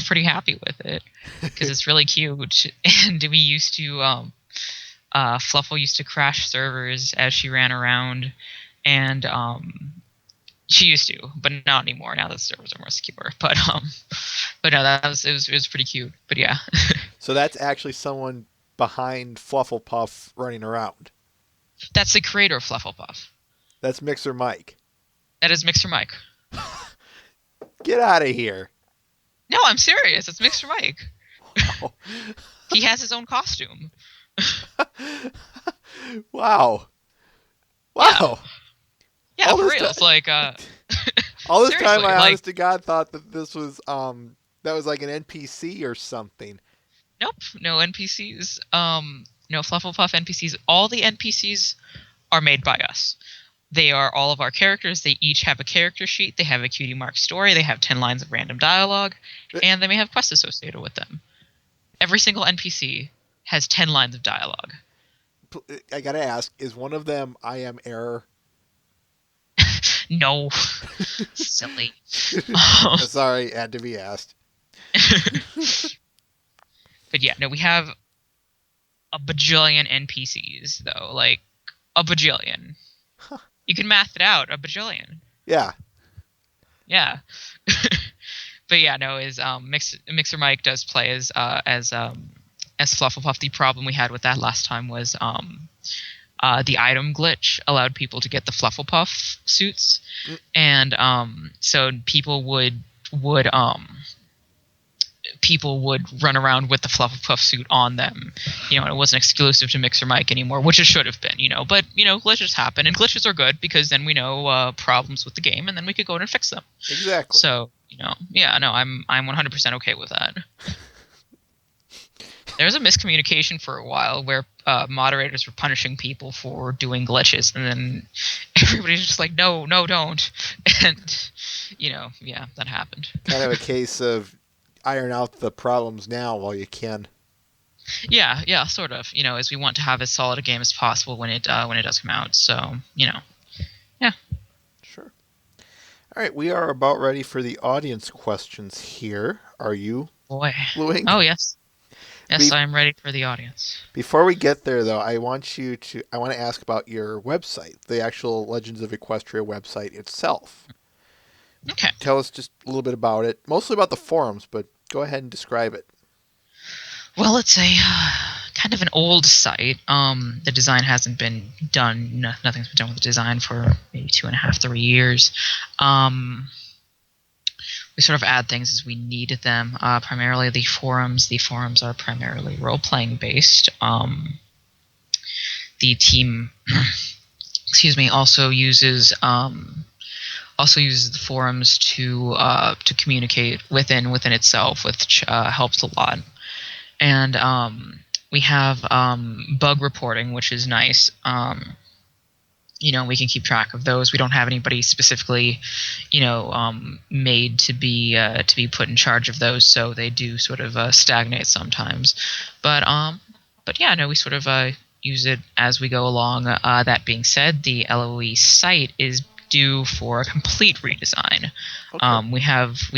pretty happy with it because it's really cute. And we used to Fluffle used to crash servers as she ran around, and she used to, but not anymore. Now the servers are more secure. But no, it was pretty cute. But yeah. So that's actually someone behind Flufflepuff running around. That's the creator of Flufflepuff. That's Mixer Mike. That is Mixer Mike. Get out of here. No, I'm serious. It's Mixer Mike. Wow. He has his own costume. Wow. Yeah, all for this real. Time, it's like all this time, I honest to like, God thought that this was that was like an NPC or something. Nope, no NPCs. No Flufflepuff NPCs. All the NPCs are made by us. They are all of our characters. They each have a character sheet. They have a cutie mark story. They have 10 lines of random dialogue, and they may have quests associated with them. Every single NPC has 10 lines of dialogue. I gotta ask, is one of them I am Error? No. Silly. Sorry, had to be asked. But yeah, no, we have a bajillion NPCs, though. Like, a bajillion. Huh. You can math it out, a bajillion. Yeah. Yeah. But yeah, no, Mixer Mike does play as Flufflepuff. The problem we had with that last time was the item glitch allowed people to get the Flufflepuff suits, and so people would run around with the Flufflepuff suit on them, and it wasn't exclusive to Mixer Mike anymore, which it should have been, but glitches happen, and glitches are good because then we know problems with the game, and then we could go in and fix them. Exactly. So Yeah, no, I'm 100% okay with that. There was a miscommunication for a while where moderators were punishing people for doing glitches, and then everybody's just like, no, don't. And, yeah, that happened. Kind of a case of iron out the problems now while you can. Yeah, sort of. As we want to have as solid a game as possible when it does come out. So, yeah. Sure. All right, we are about ready for the audience questions here. Are you, Boy. Bluing? Oh, yes. Yes, Be- I am ready for the audience. Before we get there, though, I want to ask about your website, the actual Legends of Equestria website itself. Okay. Tell us just a little bit about it, mostly about the forums, but go ahead and describe it. Well, it's a kind of an old site. The design hasn't been done. Nothing's been done with the design for maybe 2.5, 3 years. We sort of add things as we need them. Primarily the forums. The forums are primarily role-playing based. The team, excuse me, also uses the forums to communicate within itself, which helps a lot. And we have bug reporting, which is nice. We can keep track of those. We don't have anybody specifically, made to be put in charge of those, so they do sort of stagnate sometimes. But yeah, no, we sort of use it as we go along. That being said, the LOE site is due for a complete redesign. Okay. We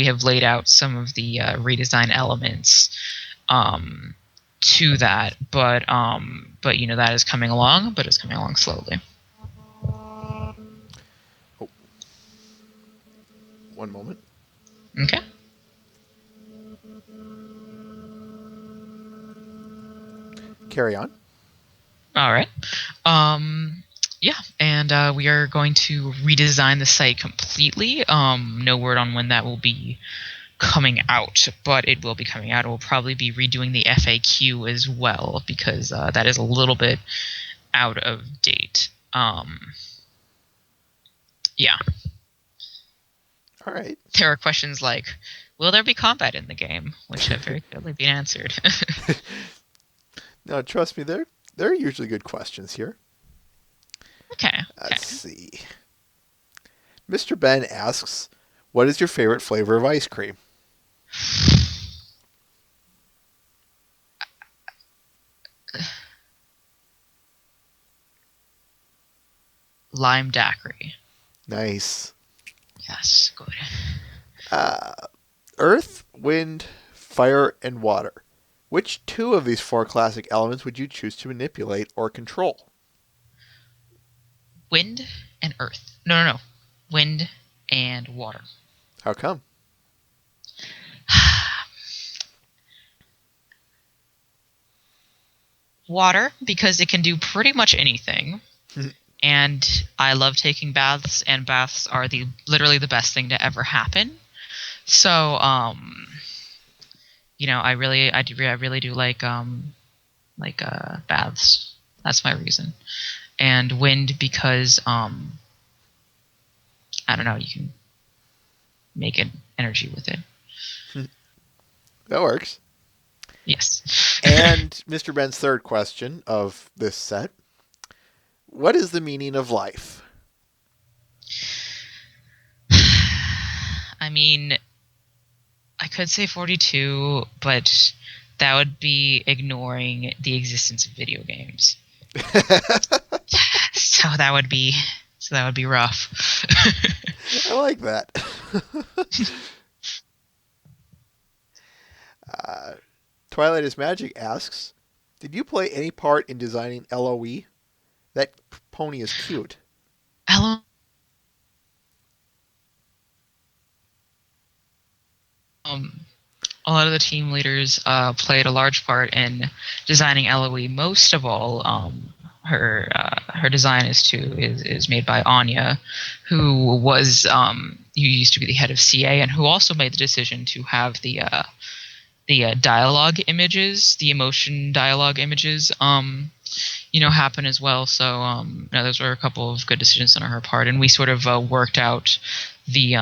have laid out some of the redesign elements to that, but that is coming along, but it's coming along slowly. Oh. One moment. Okay. Carry on. All right. Yeah, and we are going to redesign the site completely. No word on when that will be coming out, but it will be coming out. It will probably be redoing the FAQ as well, because that is a little bit out of date. Yeah. All right. There are questions like, will there be combat in the game? Which have very clearly been answered. No, trust me, they're usually good questions here. Okay. Let's see. Mr. Ben asks, what is your favorite flavor of ice cream? Lime daiquiri. Nice. Yes, good. Earth, wind, fire, and water. Which two of these four classic elements would you choose to manipulate or control? Wind and earth. No. Wind and water. How come? Water, because it can do pretty much anything. And I love taking baths, and baths are literally the best thing to ever happen. So, I really do like baths. That's my reason. And wind, because I don't know, you can make an energy with it. That works. Yes. And Mr. Ben's third question of this set. What is the meaning of life? I mean, I could say 42, but that would be ignoring the existence of video games. So that would be rough. I like that. Twilight is Magic asks, did you play any part in designing LOE? That pony is cute. A lot of the team leaders played a large part in designing LOE. Most of all, her design is made by Anya, who used to be the head of CA, and who also made the decision to have the dialogue images, the emotion dialogue images, happen as well. So those were a couple of good decisions on her part, and we sort of worked out the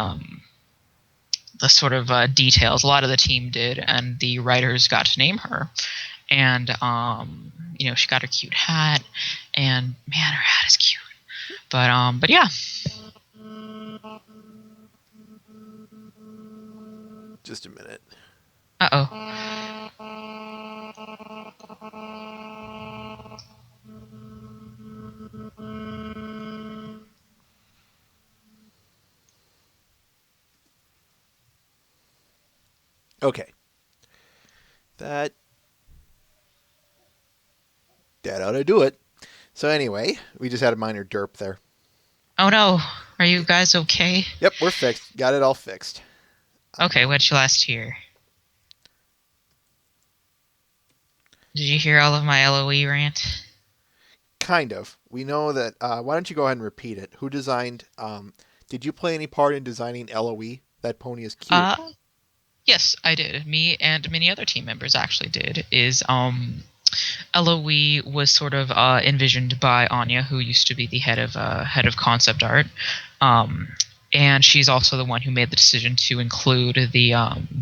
the sort of details. A lot of the team did, and the writers got to name her. And she got her cute hat, and man, her hat is cute. But yeah. Just a minute. Uh-oh. Okay. That ought to do it. So anyway, we just had a minor derp there. Oh no. Are you guys okay? Yep, we're fixed. Got it all fixed. Okay, what'd you last hear? Did you hear all of my LOE rant? Kind of. We know that. Why don't you go ahead and repeat it? Who designed? Did you play any part in designing LOE? That pony is cute. Yes, I did. Me and many other team members actually did. LOE was sort of envisioned by Anya, who used to be the head of concept art, and she's also the one who made the decision to include the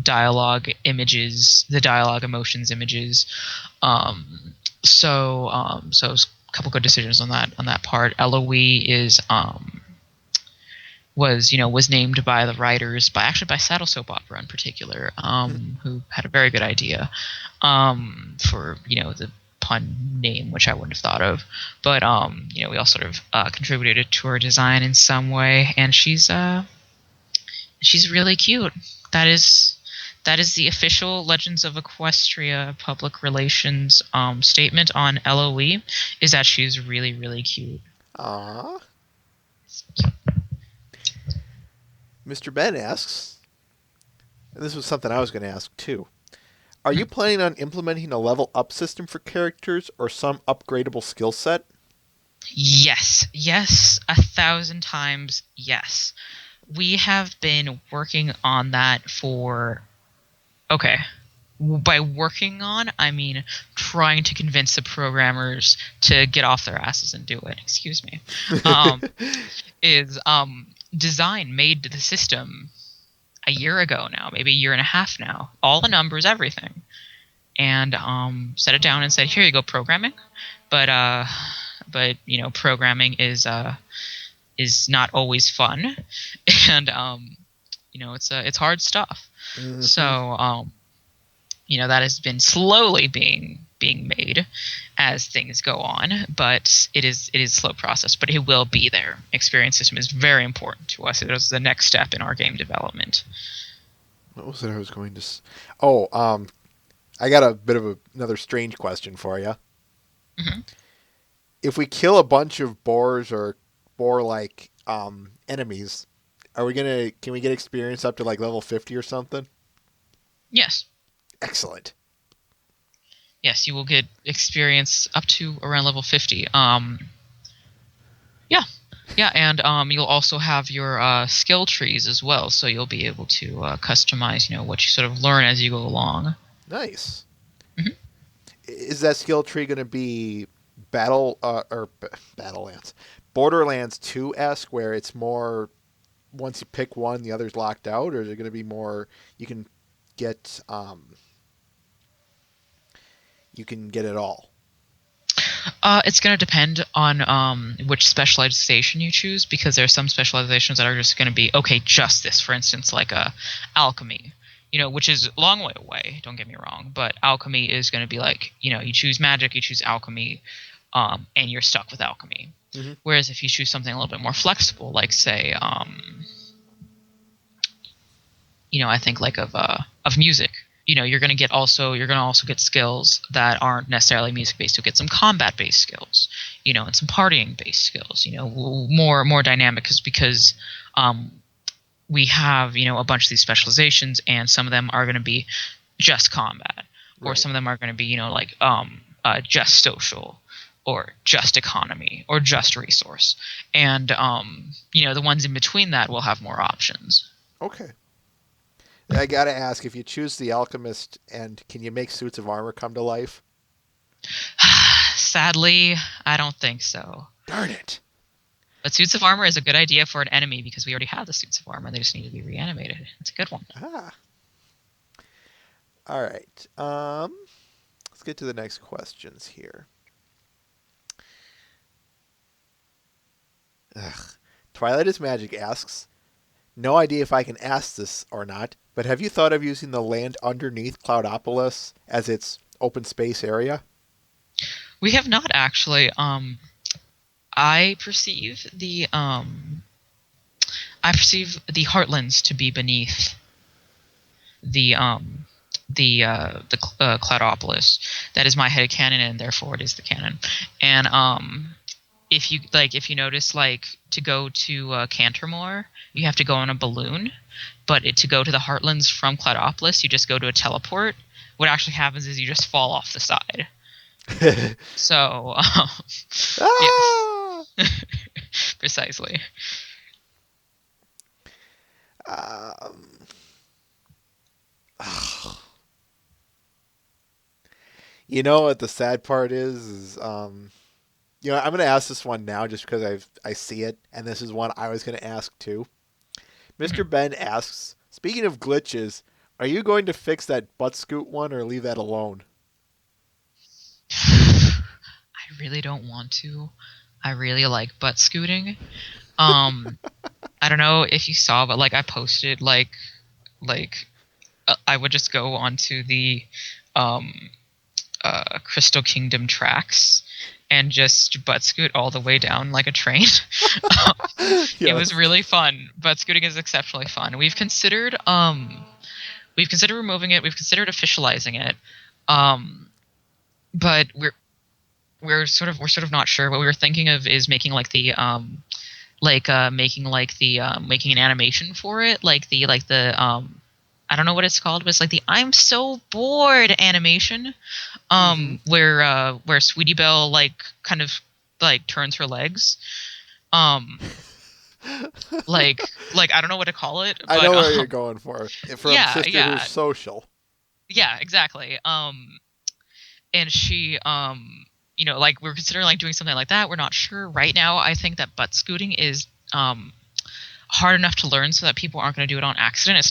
dialogue images, the dialogue emotions images. So it was a couple good decisions on that part. LOE was named by the writers, by Saddle Soap Opera in particular, who had a very good idea for the pun name, which I wouldn't have thought of. But we all sort of contributed to her design in some way, and she's really cute. That is the official Legends of Equestria public relations statement on LOE, is that she's really, really cute. Aww. Mr. Ben asks, and this was something I was going to ask too. Are you planning on implementing a level up system for characters or some upgradable skill set? Yes, 1,000 times yes. We have been working on that for. Okay. By working on, I mean trying to convince the programmers to get off their asses and do it. Excuse me. Design made the system a year ago now, maybe a year and a half now. All the numbers, everything. And set it down and said, here you go, programming. But programming is not always fun, and it's hard stuff. Mm-hmm. So that has been slowly being made as things go on, but it is a slow process, but it will be there. Experience system is very important to us. It is the next step in our game development. What was it I was going to... Oh, I got a bit of another strange question for you. Mm-hmm. If we kill a bunch of boars or boar-like enemies, can we get experience up to like level 50 or something? Yes. Excellent. Yes, you will get experience up to around level 50. Yeah, and you'll also have your skill trees as well, so you'll be able to customize, what you sort of learn as you go along. Nice. Mm-hmm. Is that skill tree going to be Battlelands, Borderlands 2-esque, where it's more once you pick one, the other's locked out, or is it going to be more you can get it all? It's going to depend on which specialization you choose, because there are some specializations that are just going to be, okay, just this. For instance, like alchemy, which is a long way away, don't get me wrong, but alchemy is going to be like, you choose magic, you choose alchemy, and you're stuck with alchemy. Mm-hmm. Whereas if you choose something a little bit more flexible, like say, I think like of music. You're going to also get skills that aren't necessarily music based. You'll get some combat based skills, and some partying based skills. More dynamic, because we have a bunch of these specializations, and some of them are going to be just combat, or some of them are going to be just social, or just economy, or just resource, and the ones in between that will have more options. Okay. I gotta ask, if you choose the alchemist, and can you make suits of armor come to life? Sadly, I don't think so. Darn it. But suits of armor is a good idea for an enemy because we already have the suits of armor. They just need to be reanimated. It's a good one. Ah, all right. Let's get to the next questions here. Ugh. Twilight is Magic asks, no idea if I can ask this or not, but have you thought of using the land underneath Cloudopolis as its open space area? We have not actually. I perceive the Heartlands to be beneath the Cloudopolis. That is my headcanon, and therefore it is the canon. And if you notice, like, to go to Cantermore, you have to go on a balloon, but to go to the Heartlands from Cloudopolis, you just go to a teleport. What actually happens is you just fall off the side. So, Ah! yeah, precisely. Um, you know what the sad part is I'm going to ask this one now just because I see it, and this is one I was going to ask too. Mr. Ben asks, speaking of glitches, are you going to fix that butt scoot one or leave that alone? I really don't want to. I really like butt scooting. I don't know if you saw, but like I posted like I would just go onto the um Crystal Kingdom tracks and just butt scoot all the way down like a train. It was Yes. really fun. Butt scooting is exceptionally fun. We've considered removing it. We've considered officializing it. Um, but we're sort of not sure. What we were thinking of is making like the making an animation for it, I don't know what it's called, but it's like the "I'm so bored" animation, Hmm. where Sweetie Belle like kind of like turns her legs, um, like I don't know what to call it, I but know where you're going for. From yeah, Sisterhood Social. yeah, exactly. And she like we're considering like doing something like that. We're not sure right now. I think that butt scooting is hard enough to learn so that people aren't going to do it on accident.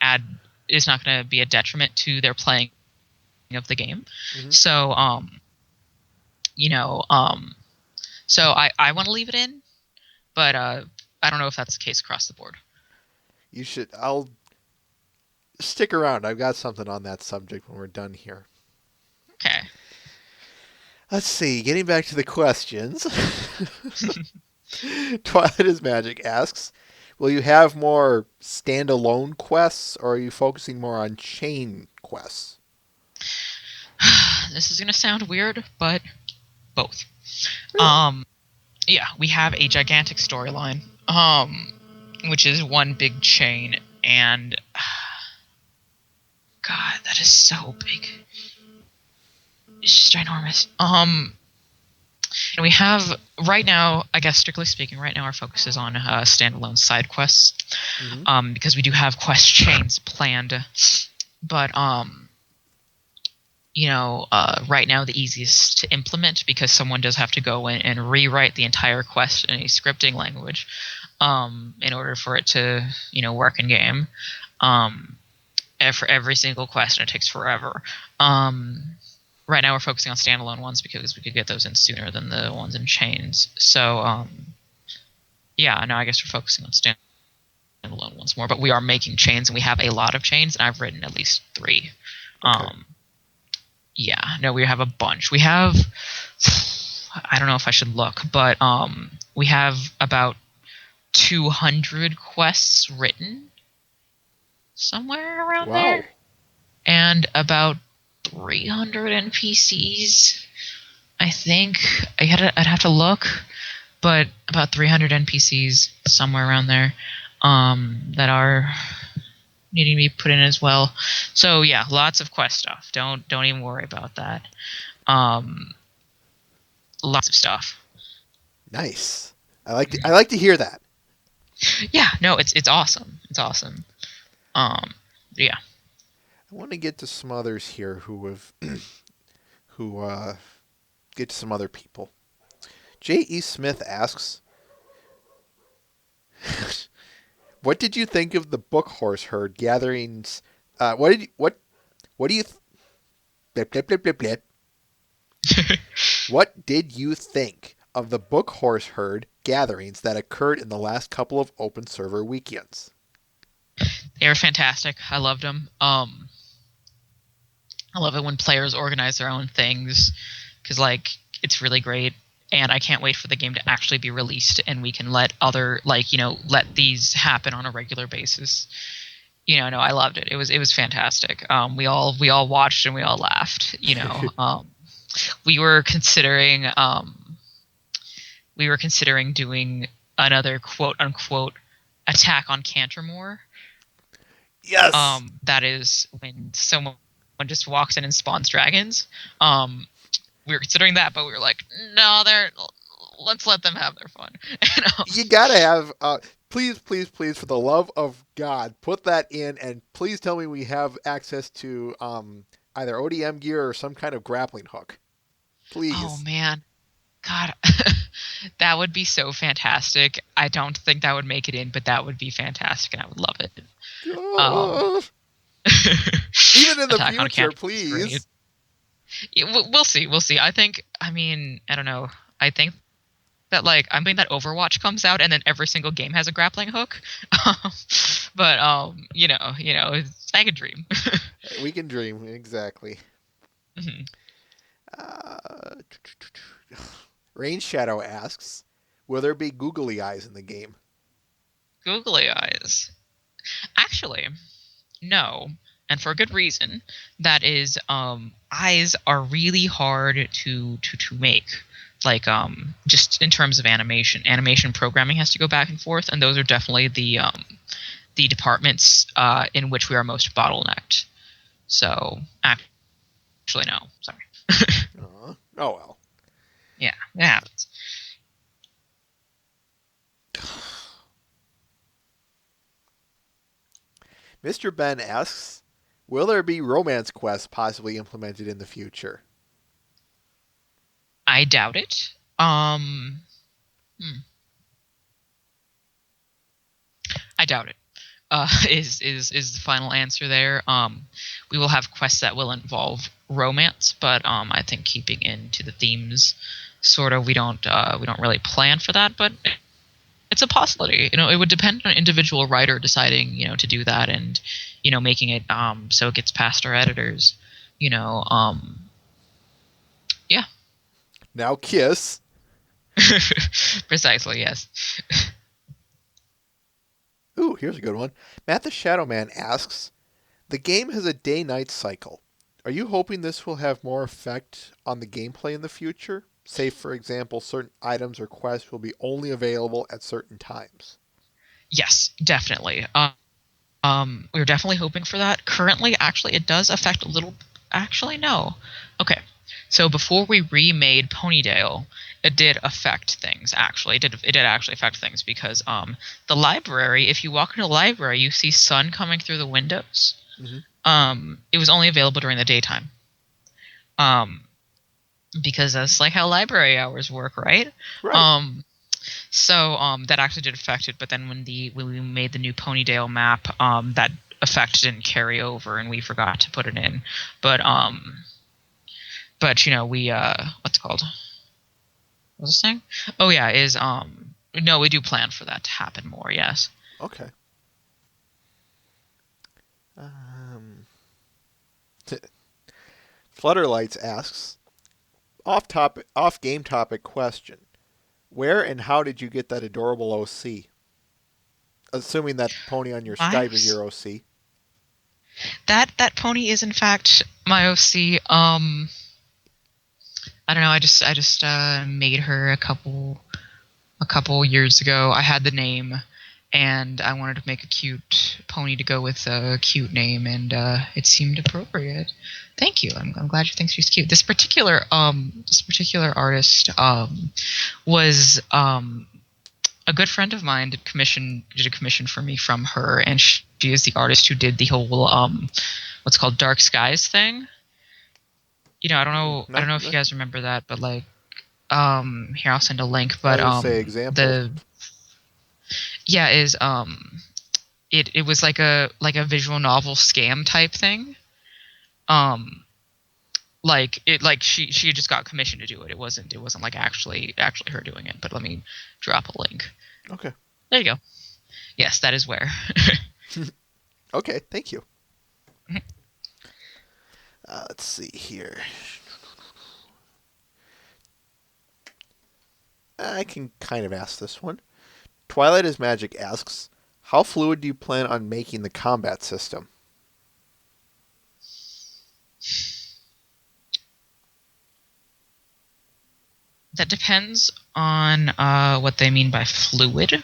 Add it's not going to be a detriment to their playing of the game. Hmm. So you know um so I want to leave it in, but I don't know if that's the case across the board. You should. I'll stick around. I've got something on that subject when we're done here. Okay. Let's see. Getting back to the questions. Twilight is Magic asks, will you have more standalone quests, or are you focusing more on chain quests? This is going to sound weird, but both. Really? Um yeah, we have a gigantic storyline, which is one big chain, and God, that is so big. It's just ginormous. And we have right now, I guess strictly speaking, right now our focus is on standalone side quests, Hmm. because we do have quest chains planned, but right now the easiest to implement, because someone does have to go in and rewrite the entire quest in a scripting language, in order for it to work in game, for every single quest, and it takes forever. Right now we're focusing on standalone ones because we could get those in sooner than the ones in chains. So yeah, no, I guess we're focusing on standalone ones more, but we are making chains, and we have a lot of chains, and I've written at least 3. Okay. Yeah, no, we have a bunch. We have, I don't know if I should look, but we have about 200 quests written somewhere around Wow. there, and about 300 NPCs. I think I'd have to look, but about 300 NPCs somewhere around there, that are needing to be put in as well. So yeah, lots of quest stuff. Don't even worry about that. Um, Lots of stuff. Nice. I like to hear that. Yeah, no, it's awesome. It's awesome. Um, yeah. I want to get to some others here who have who get to some other people. J.E. Smith asks, What did you think of the book horse herd gatherings? What do you blip, blip, blip, blip, blip. What did you think of the book horse herd gatherings that occurred in the last couple of open server weekends? They were fantastic. I loved them. I love it when players organize their own things because like it's really great. And I can't wait for the game to actually be released and we can let let these happen on a regular basis. No, I loved it. It was fantastic. We all watched and we all laughed. We were considering doing another quote unquote attack on Cantermore. Yes. That is when someone just walks in and spawns dragons. We were considering that, but we were like, no, let's let them have their fun. You gotta have. Please, please, please, for the love of God, put that in, and please tell me we have access to either ODM gear or some kind of grappling hook. Oh Please. man, God, that would be so fantastic. I don't think that would make it in, but that would be fantastic, and I would love it. Um, Even in the Attack on future, Canterbury is great. please. Yeah, we'll see. We'll see. I don't know. I think that I'm thinking that Overwatch comes out and then every single game has a grappling hook. But I could dream. We can dream, exactly. Mhm. Uh, Rain Shadow asks, will there be googly eyes in the game? Googly eyes. Actually, no, and for a good reason. That is, eyes are really hard to make. Just in terms of animation programming has to go back and forth, and those are definitely the departments in which we are most bottlenecked. So actually, no, sorry. Oh well. Yeah, it happens. Mr. Ben asks, will there be romance quests possibly implemented in the future? I doubt it. Hmm, I doubt it. Is the final answer there? We will have quests that will involve romance, but I think keeping into the themes, sort of, we don't really plan for that, but it's a possibility. It would depend on an individual writer deciding, to do that and, making it so it gets past our editors. Yeah, Now kiss. precisely. Yes. Ooh, here's a good one. Matt the Shadow Man asks, the game has a day-night cycle. Are you hoping this will have more effect on the gameplay in the future? Say, for example, certain items or quests will be only available at certain times. Yes, definitely. We're definitely hoping for that. Currently, actually, it does affect a little. Actually, no. Okay, so before we remade Ponydale, it did affect things. Actually, it did actually affect things because the library. If you walk into the library, you see sun coming through the windows. Mm-hmm. It was only available during the daytime. Um, because that's like how library hours work, right? Right. So that actually did affect it, but then when we made the new Ponydale map, that effect didn't carry over, and we forgot to put it in. But we what's it called? What was I saying? Oh yeah, is no, we do plan for that to happen more. Yes. Okay. Um, Flutterlights asks, off game topic question. Where and how did you get that adorable OC? Assuming that pony on your Skype is your OC. That pony is in fact my OC. I don't know. I just made her a couple years ago. I had the name, and I wanted to make a cute pony to go with a cute name, and it seemed appropriate. Thank you. I'm glad you think she's cute. This particular artist was a good friend of mine did a commission for me from her, and she is the artist who did the whole what's called Dark Skies thing. I don't know if you guys remember that, but here I'll send a link. But I would say example. is it was like a visual novel scam type thing. Um, she just got commissioned to do it. It wasn't like actually her doing it. But let me drop a link. Okay. There you go. Yes, that is where. Okay, thank you. Let's see here. I can kind of ask this one. Twilight is Magic asks, how fluid do you plan on making the combat system? That depends on what they mean by fluid.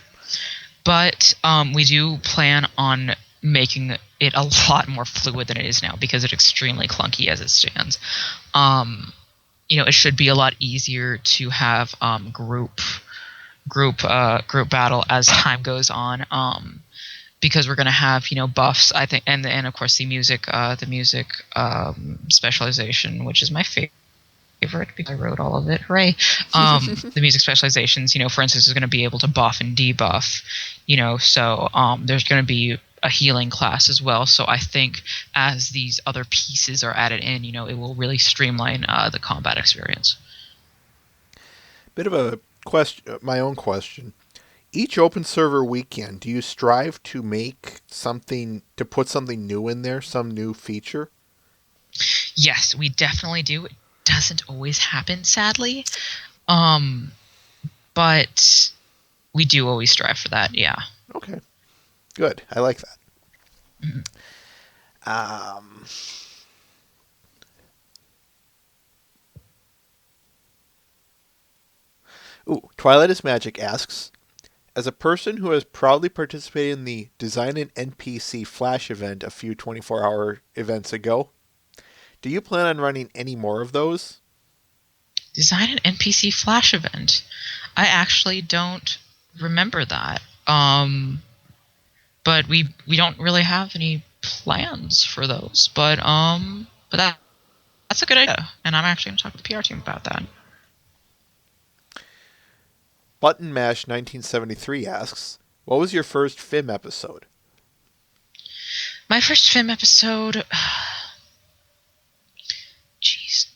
But we do plan on making it a lot more fluid than it is now because it's extremely clunky as it stands. It should be a lot easier to have group battle as time goes on. Because we're going to have buffs, I think, and of course the music specialization, which is my favorite because I wrote all of it. Hooray! The music specializations, for instance, is going to be able to buff and debuff. So there's going to be a healing class as well. So I think as these other pieces are added in, it will really streamline the combat experience. Bit of a question, my own question. Each open server weekend, do you strive to put something new in there, some new feature? Yes, we definitely do. It doesn't always happen, sadly. But we do always strive for that, yeah. Okay, good. I like that. Mhm. Twilight is Magic asks, as a person who has proudly participated in the Design an NPC Flash event a few 24-hour events ago, do you plan on running any more of those? Design an NPC Flash event. I actually don't remember that. But we don't really have any plans for those. But that's a good idea, and I'm actually going to talk to the PR team about that. Button Mash 1973 asks, what was your first FIM episode? My first film episode. Jeez.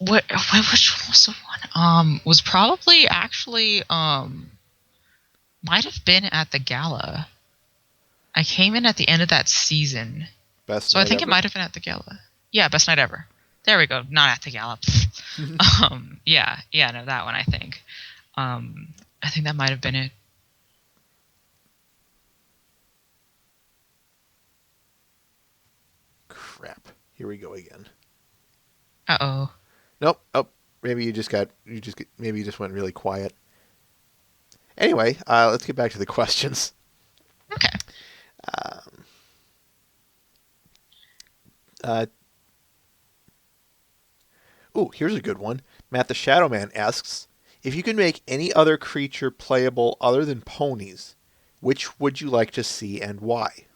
Which one was the one? Was probably actually might have been at the gala. I came in at the end of that season. Best So I night think it ever? might have been at the gala. Yeah, best night ever. There we go. Not at the gala. Yeah, no, that one I think. I think that might have been it. Crap. Here we go again. Uh-oh. Nope. Oh, maybe maybe you just went really quiet. Anyway, let's get back to the questions. Okay. Uh, here's a good one. Matt the Shadow Man asks, if you could make any other creature playable other than ponies, which would you like to see and why?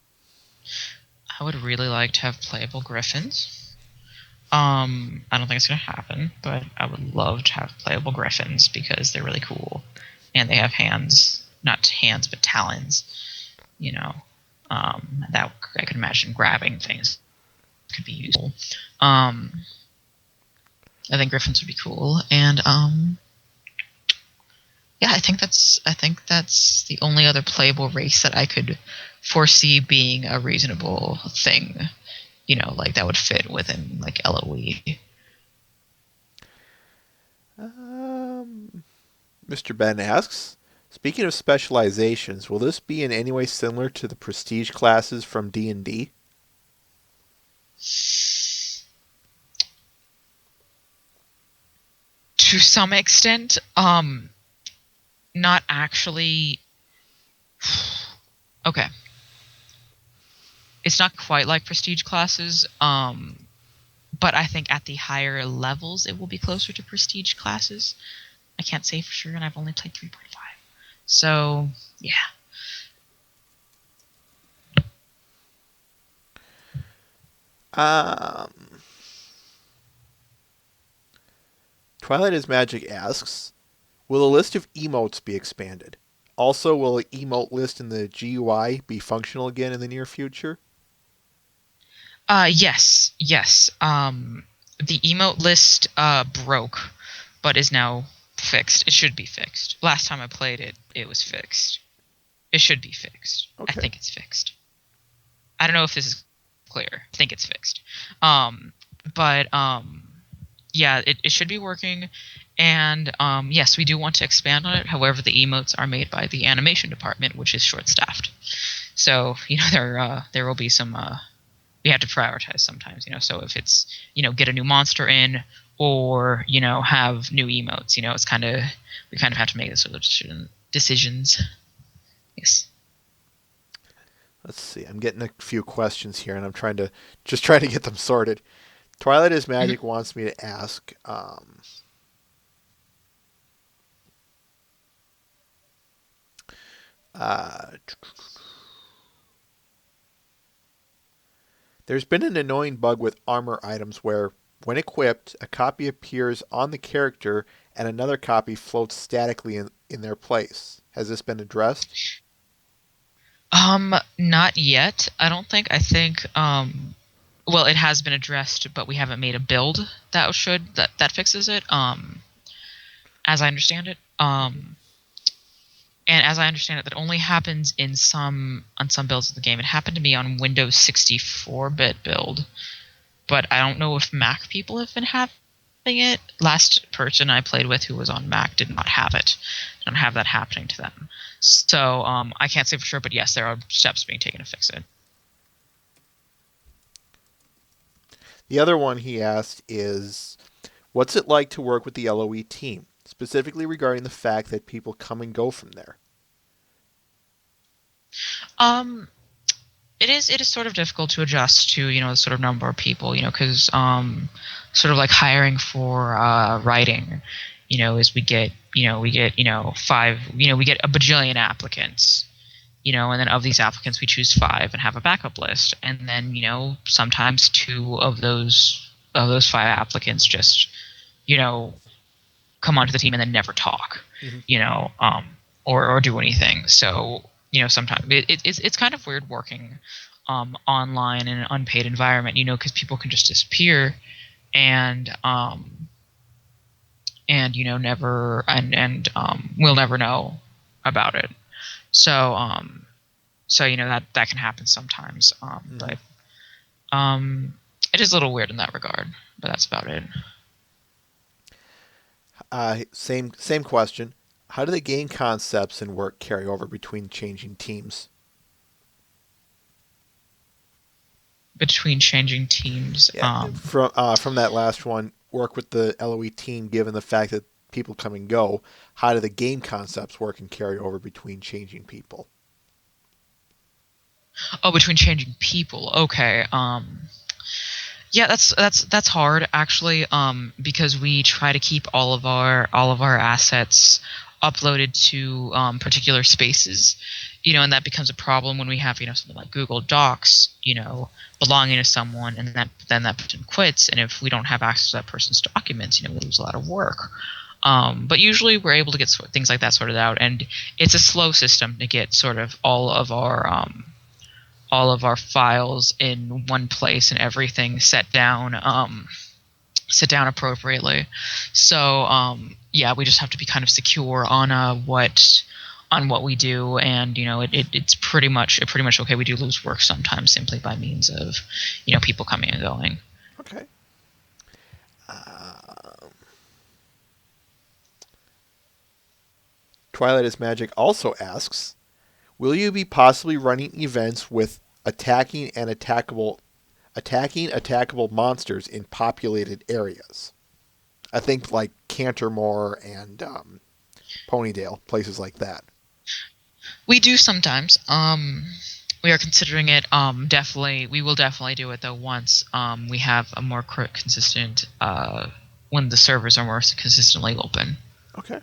I would really like to have playable griffins. I don't think it's gonna happen, but I would love to have playable griffins because they're really cool. And they have hands, not hands, but talons. That I could imagine grabbing things could be useful. I think griffins would be cool, and yeah, I think that's the only other playable race that I could foresee being a reasonable thing. Like that would fit within like LOE. Mr. Ben asks, speaking of specializations, will this be in any way similar to the prestige classes from D&D? To some extent, not actually. Okay. It's not quite like prestige classes, but I think at the higher levels it will be closer to prestige classes. I can't say for sure, and I've only played 3.5. So, yeah. Twilight is Magic asks, Will the list of emotes be expanded? Also, will the emote list in the GUI be functional again in the near future? Yes. The emote list broke, but is now fixed. It should be fixed. Last time I played it, it was fixed. It should be fixed. I Okay. think it's fixed. I don't know if this is clear. I think it's fixed. Um, but yeah, it should be working. And yes, we do want to expand on it. However, the emotes are made by the animation department, which is short-staffed. So there will be some we have to prioritize sometimes. So if it's get a new monster in or have new emotes, it's kind of we kind of have to make those sort of decisions. Yes. Let's see. I'm getting a few questions here, and I'm trying to get them sorted. Twilight is Mhm. Magic wants me to ask. Uh, there's been an annoying bug with armor items where, when equipped, a copy appears on the character and another copy floats statically in their place. Has this been addressed? Not yet. I don't think. I think well, it has been addressed, but we haven't made a build that fixes it. As I understand it. And as I understand it, that only happens on some builds of the game. It happened to me on Windows 64-bit build, but I don't know if Mac people have been having it. Last person I played with who was on Mac did not have it. Don't have that happening to them. So I can't say for sure, but yes, there are steps being taken to fix it. The other one he asked is, what's it like to work with the LOE team, specifically regarding the fact that people come and go from there? Um, it is sort of difficult to adjust to the sort of number of people because sort of like hiring for writing is we get five we get a bajillion applicants and then of these applicants we choose five and have a backup list, and then sometimes two of those five applicants just you know come onto the team and then never talk, Mm-hmm. you know, um, or do anything. So sometimes it's kind of weird working online in an unpaid environment, because people can just disappear and never and we'll never know about it. So that can happen sometimes. Mm-hmm. But it is a little weird in that regard. But that's about it. Same question. How do the game concepts and work carry over between changing teams? Between changing teams, Yeah, from that last one, work with the LOE team. Given the fact that people come and go, how do the game concepts work and carry over between changing people? oh, between changing people. Okay. Yeah, that's hard actually. Because we try to keep all of our assets uploaded to particular spaces, and that becomes a problem when we have something like Google Docs, belonging to someone, and that person quits, and if we don't have access to that person's documents, we lose a lot of work. But usually we're able to get things like that sorted out, and it's a slow system to get sort of all of our files in one place and everything set down appropriately. So yeah, we just have to be kind of secure on what we do, and it's pretty much okay. We do lose work sometimes simply by means of people coming and going. Okay. Um, Twilight is Magic also asks, will you be possibly running events with attacking attackable monsters in populated areas? I think like Cantermore and Ponydale, places like that. We do sometimes. We are considering it. Definitely, we will definitely do it though once we have a more consistent when the servers are more consistently open. Okay.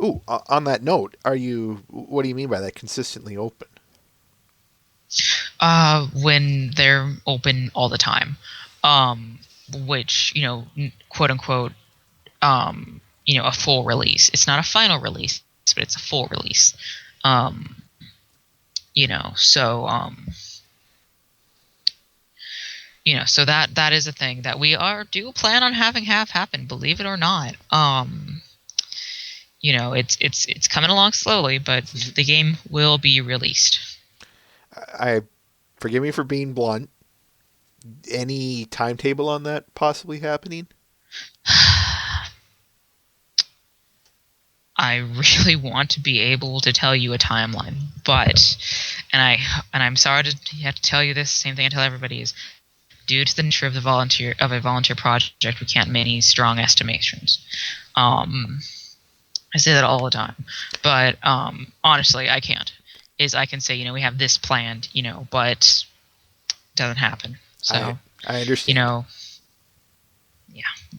Ooh, on that note, what do you mean by that, consistently open? When they're open all the time, which quote unquote, a full release. It's not a final release, but it's a full release. So that is a thing that we do plan on having have happen, believe it or not. It's coming along slowly, but the game will be released. I forgive me for being blunt. Any timetable on that possibly happening? I really want to be able to tell you a timeline, but I'm sorry to have to tell you this. Same thing I tell everybody is, due to the nature of a volunteer project, we can't make any strong estimations. I say that all the time, but honestly, I can't. I can say, we have this planned, but it doesn't happen. So I understand.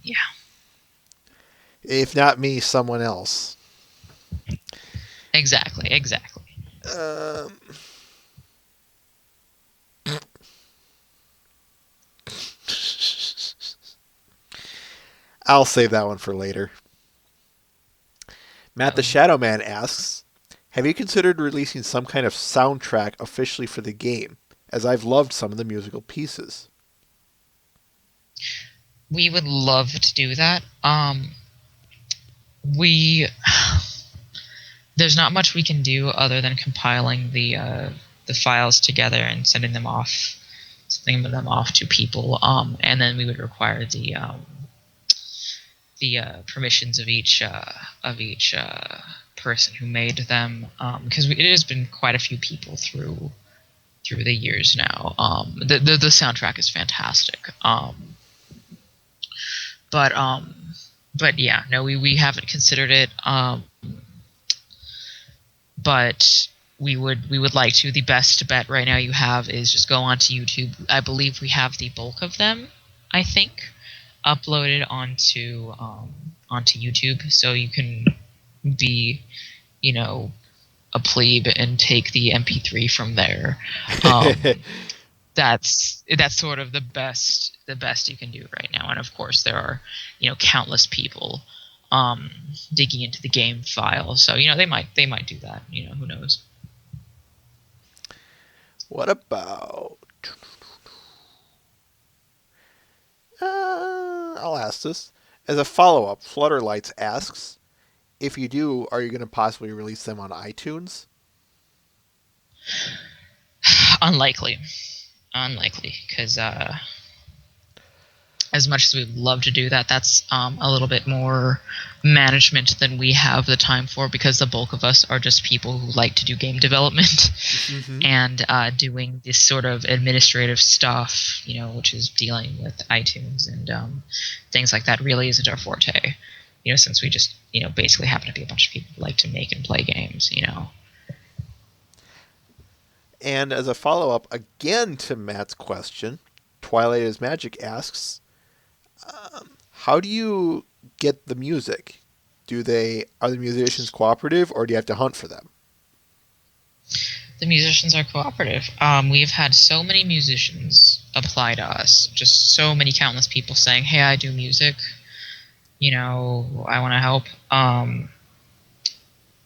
Yeah. If not me, someone else. Exactly. I'll save that one for later. Matt the Shadow Man asks, have you considered releasing some kind of soundtrack officially for the game, as I've loved some of the musical pieces? We would love to do that. We there's not much we can do other than compiling the files together and sending them off to people. And then we would require the permissions of each person who made them, because it has been quite a few people through the years now. The soundtrack is fantastic. But yeah, no, we haven't considered it. But we would like to. The best bet right now you have is just go onto YouTube. I believe we have the bulk of them, I think, uploaded onto YouTube, so you can be, a plebe and take the MP3 from there. That's sort of the best you can do right now. And of course there are, countless people digging into the game file, so they might do that. Who knows. What about... I'll ask this. As a follow-up, Flutterlights asks, if you do, are you going to possibly release them on iTunes? Unlikely, because as much as we'd love to do that, that's a little bit more management than we have the time for, because the bulk of us are just people who like to do game development and doing this sort of administrative stuff, which is dealing with iTunes and things like that really isn't our forte, since we just, basically happen to be a bunch of people who like to make and play games, And as a follow-up, again to Matt's question, Twilight is Magic asks, how do you get the music? Are the musicians cooperative, or do you have to hunt for them? The musicians are cooperative. We've had so many musicians apply to us, just so many countless people saying, hey, I do music, I want to help.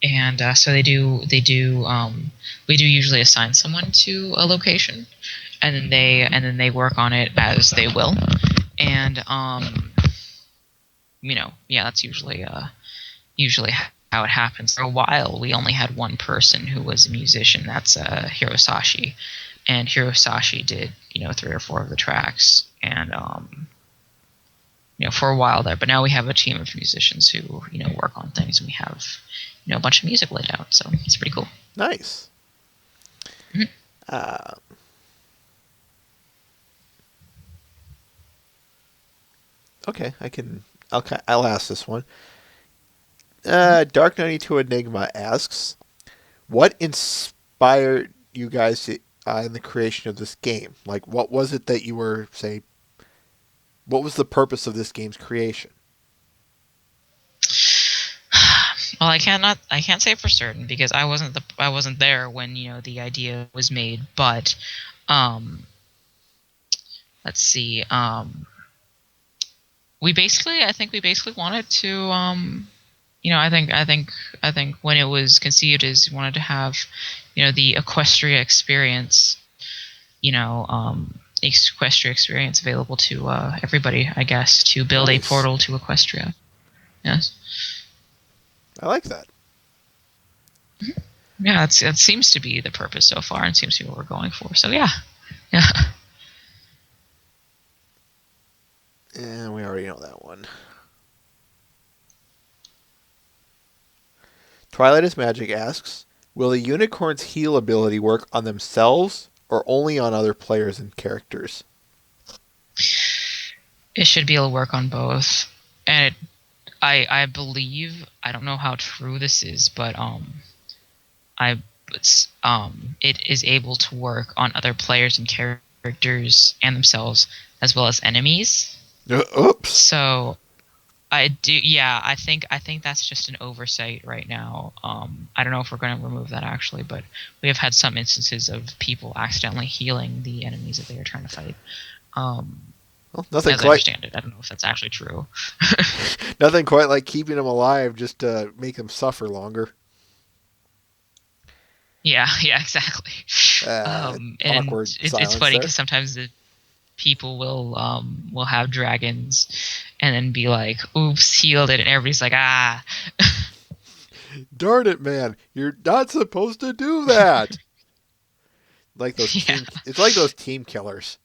And so they do. We do usually assign someone to a location, and then they work on it as they will. And yeah, that's usually how it happens. For a while, we only had one person who was a musician. That's Hirosashi, and Hirosashi did 3 or 4 of the tracks, and for a while there. But now we have a team of musicians who work on things, and we have a bunch of music laid out. So it's pretty cool. Nice. Okay, I'll ask this one. Dark 92 Enigma asks, what inspired you guys in the creation of this game? Like, what was it that you were saying? What was the purpose of this game's creation? Well, I can't say for certain, because I wasn't there when the idea was made. But let's see. I think we basically wanted to I think when it was conceived is wanted to have, the Equestria experience, Equestria experience available to everybody, I guess, to build a Nice. portal to Equestria. Yes. I like that. Yeah, it seems to be the purpose so far, and seems to be what we're going for. So yeah, yeah. And we already know that one. Twilight is Magic asks, will the unicorn's heal ability work on themselves or only on other players and characters? It should be able to work on both, and I believe, I don't know how true this is, but I it is able to work on other players and characters and themselves as well as enemies. Oops. So I do, yeah. I think that's just an oversight right now. I don't know if we're going to remove that actually, but we have had some instances of people accidentally healing the enemies that they are trying to fight. Well, nothing As I quite, understand it, I don't know if that's actually true. nothing quite like keeping them alive just to make them suffer longer. Yeah, yeah, exactly. And Awkward it's silence funny there. because sometimes the people will have dragons and then be like, "Oops, healed it," and everybody's like, "Ah." Darn it, man! You're not supposed to do that. Like those Yeah, team, it's like those team killers.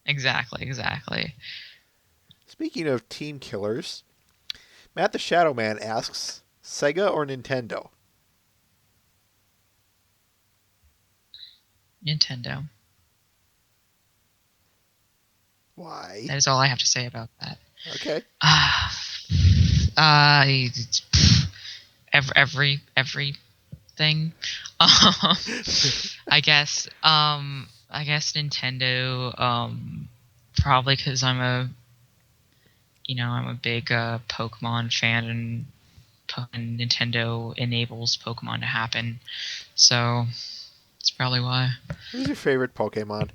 exactly. Speaking of team killers, Matt the Shadow Man asks, Sega or Nintendo? Nintendo. Why? That is all I have to say about that. Okay. Ah, it's- everything. Um, I guess Nintendo. Probably because I'm a big Pokemon fan, and Nintendo enables Pokemon to happen. So that's probably why. Who's your favorite Pokemon?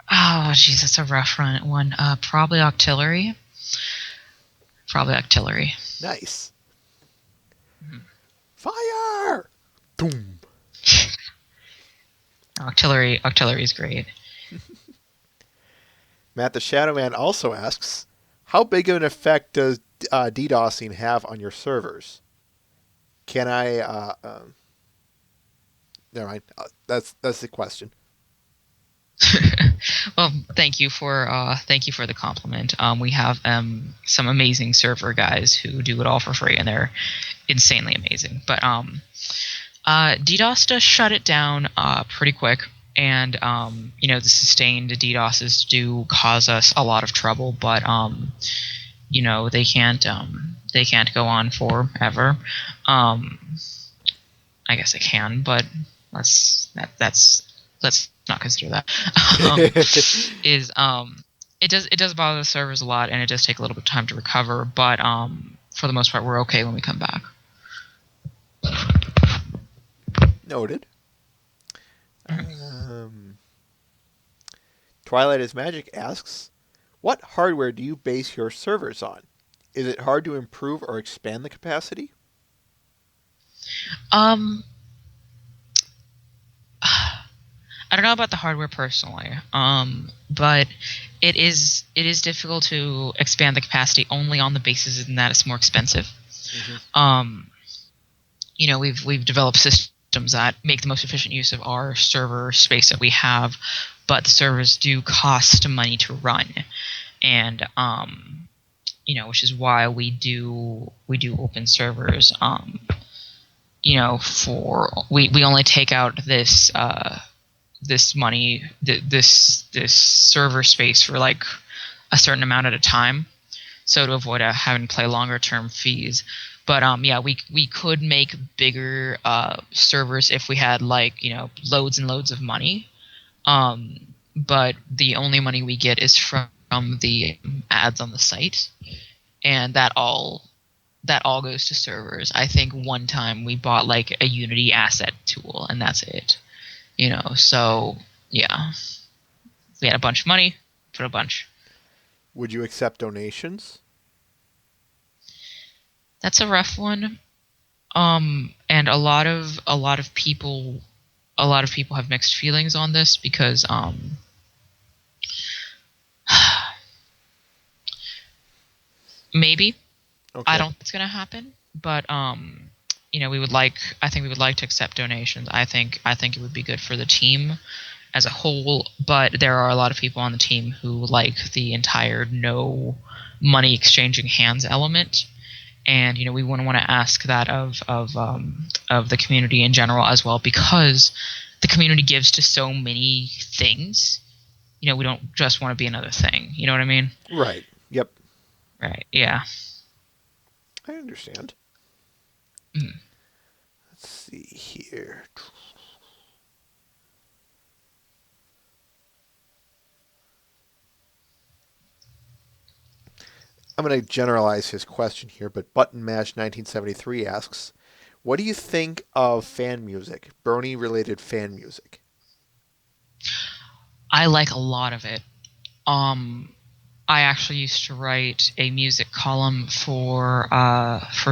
Oh, jeez, that's a rough one. Probably Octillery. Probably Octillery. Nice. Mhm. Fire! Boom. Octillery is great. Matt the Shadow Man also asks, how big of an effect does DDoSing have on your servers? Can I? Never mind. That's the question. Well, thank you for the compliment. We have some amazing server guys who do it all for free, and they're insanely amazing. But DDoS does shut it down pretty quick, and the sustained DDoSes do cause us a lot of trouble. But they can't go on forever. Um, I guess it can, but let's not consider that. um, is it does bother the servers a lot, and it does take a little bit of time to recover. But for the most part, we're okay when we come back. Noted. Mhm. Twilight is Magic asks, what hardware do you base your servers on? Is it hard to improve or expand the capacity? Um, I don't know about the hardware personally, but it is difficult to expand the capacity only on the basis that it's more expensive. Mm-hmm. Um, we've developed systems that make the most efficient use of our server space that we have, but the servers do cost money to run, and which is why we do open servers. For we only take out this money, this server space for like a certain amount at a time, so to avoid having to pay longer term fees. But yeah, we could make bigger servers if we had like loads and loads of money. But the only money we get is from the ads on the site, and that all goes to servers. I think one time we bought like a Unity asset tool, and that's it. So yeah, we had a bunch of money, put a bunch. Would you accept donations? That's a rough one. And a lot of people have mixed feelings on this because maybe I Okay. don't think it's gonna happen, but we would like. I think we would like to accept donations. I think it would be good for the team as a whole, but there are a lot of people on the team who like the entire no money exchanging hands element, and we wouldn't want to ask that of the community in general as well, because the community gives to so many things. We don't just want to be another thing. You know what I mean? Right. Yep. Right. Yeah. I understand. Mm. Let's see here. I'm going to generalize his question here, but Button Mash 1973 asks, "What do you think of fan music, Brony related fan music?" I like a lot of it. Um, I actually used to write a music column for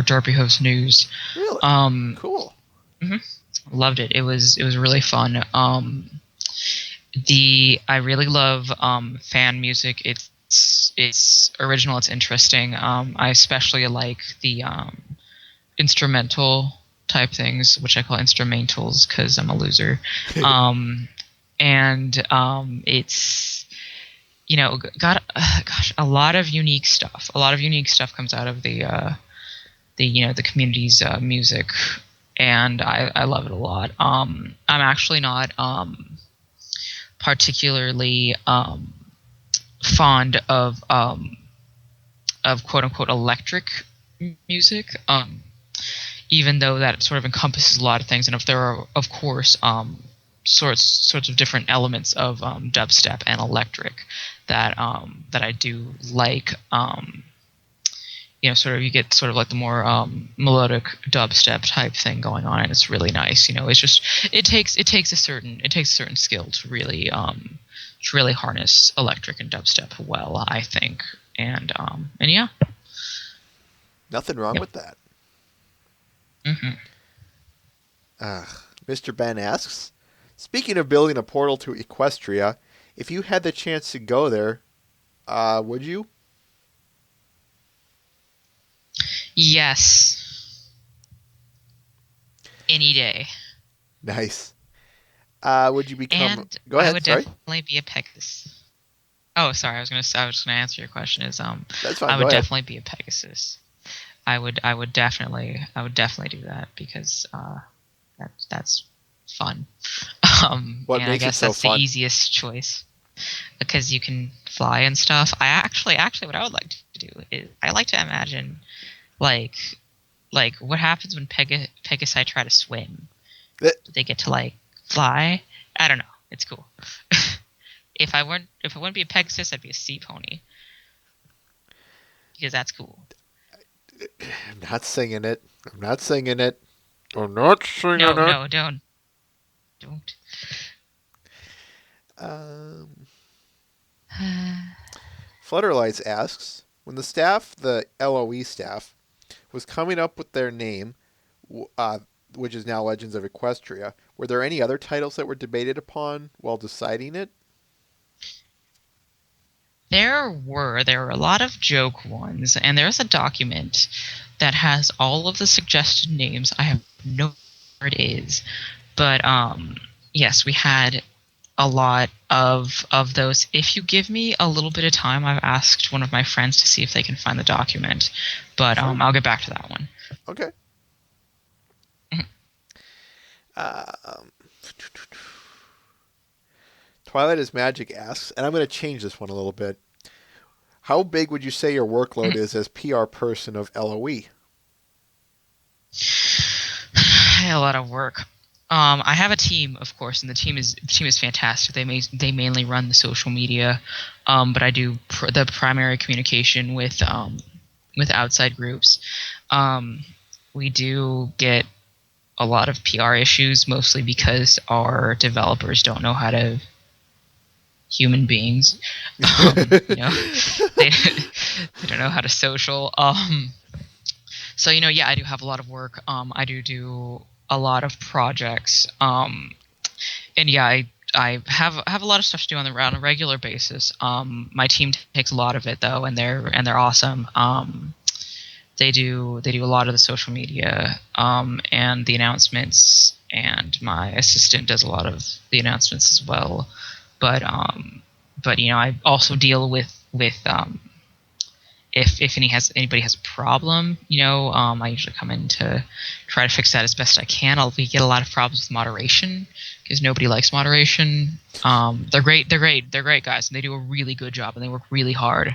Derby Host News. Really? Um, Cool. mhm, loved it. It was really fun. I really love fan music. It's original. It's interesting. I especially like the instrumental type things, which I call instrumentals because I'm a loser. Um, and it's got gosh, a lot of unique stuff. A lot of unique stuff comes out of the community's music, and I love it a lot. I'm actually not particularly fond of quote unquote electric music. Even though that sort of encompasses a lot of things, and if there are, of course, sorts of different elements of dubstep and electric that I do like. Sort of you get sort of like the more melodic dubstep type thing going on, and it's really nice. It's just it takes a certain skill to really harness electric and dubstep well, I think. And yeah. Nothing wrong Yep. with that. Hmm. Uh, Mr. Ben asks, "Speaking of building a portal to Equestria, if you had the chance to go there, would you?" Yes, any day. Nice. Would you become? And Go I ahead. would Sorry. definitely be a Pegasus. Oh, sorry. I was gonna answer your question. That's fine. I Go would ahead. definitely be a Pegasus. I would definitely do that because that's fun. What And I makes it guess so that's the fun? easiest choice because you can fly and stuff. I actually, what I would like to do is I like to imagine like what happens when Pegasi try to swim. Th- Do they get to like fly? I don't know. It's cool. If I wouldn't be a Pegasus, I'd be a sea pony because that's cool. I'm not singing it. I'm not singing it. I'm not singing No, it. no, don't. Um, Flutterlights asks, when the LOE staff, was coming up with their name, uh, which is now Legends of Equestria, were there any other titles that were debated upon while deciding it? There were a lot of joke ones, and there's a document that has all of the suggested names. I have no idea where it is, but yes, we had a lot of those. If you give me a little bit of time, I've asked one of my friends to see if they can find the document, but Sure. I'll get back to that one. Okay. Mhm. Um, Twilight is Magic asks, and I'm going to change this one a little bit. How big would you say your workload Mhm. is as PR person of LOE? I had a lot of work. I have a team, of course, and the team is fantastic. They mainly run the social media, but I do the primary communication with outside groups. Um, we do get a lot of PR issues, mostly because our developers don't know how to human beings. Um, you know, they they don't know how to social. So yeah, I do have a lot of work. I do a lot of projects. And yeah, I have a lot of stuff to do on a regular basis. My team takes a lot of it though, and they're awesome. They do a lot of the social media and the announcements, and my assistant does a lot of the announcements as well. But I also deal with if anybody has a problem, I usually come in to try to fix that as best I can. We get a lot of problems with moderation because nobody likes moderation. They're great, they're great guys, and they do a really good job, and they work really hard.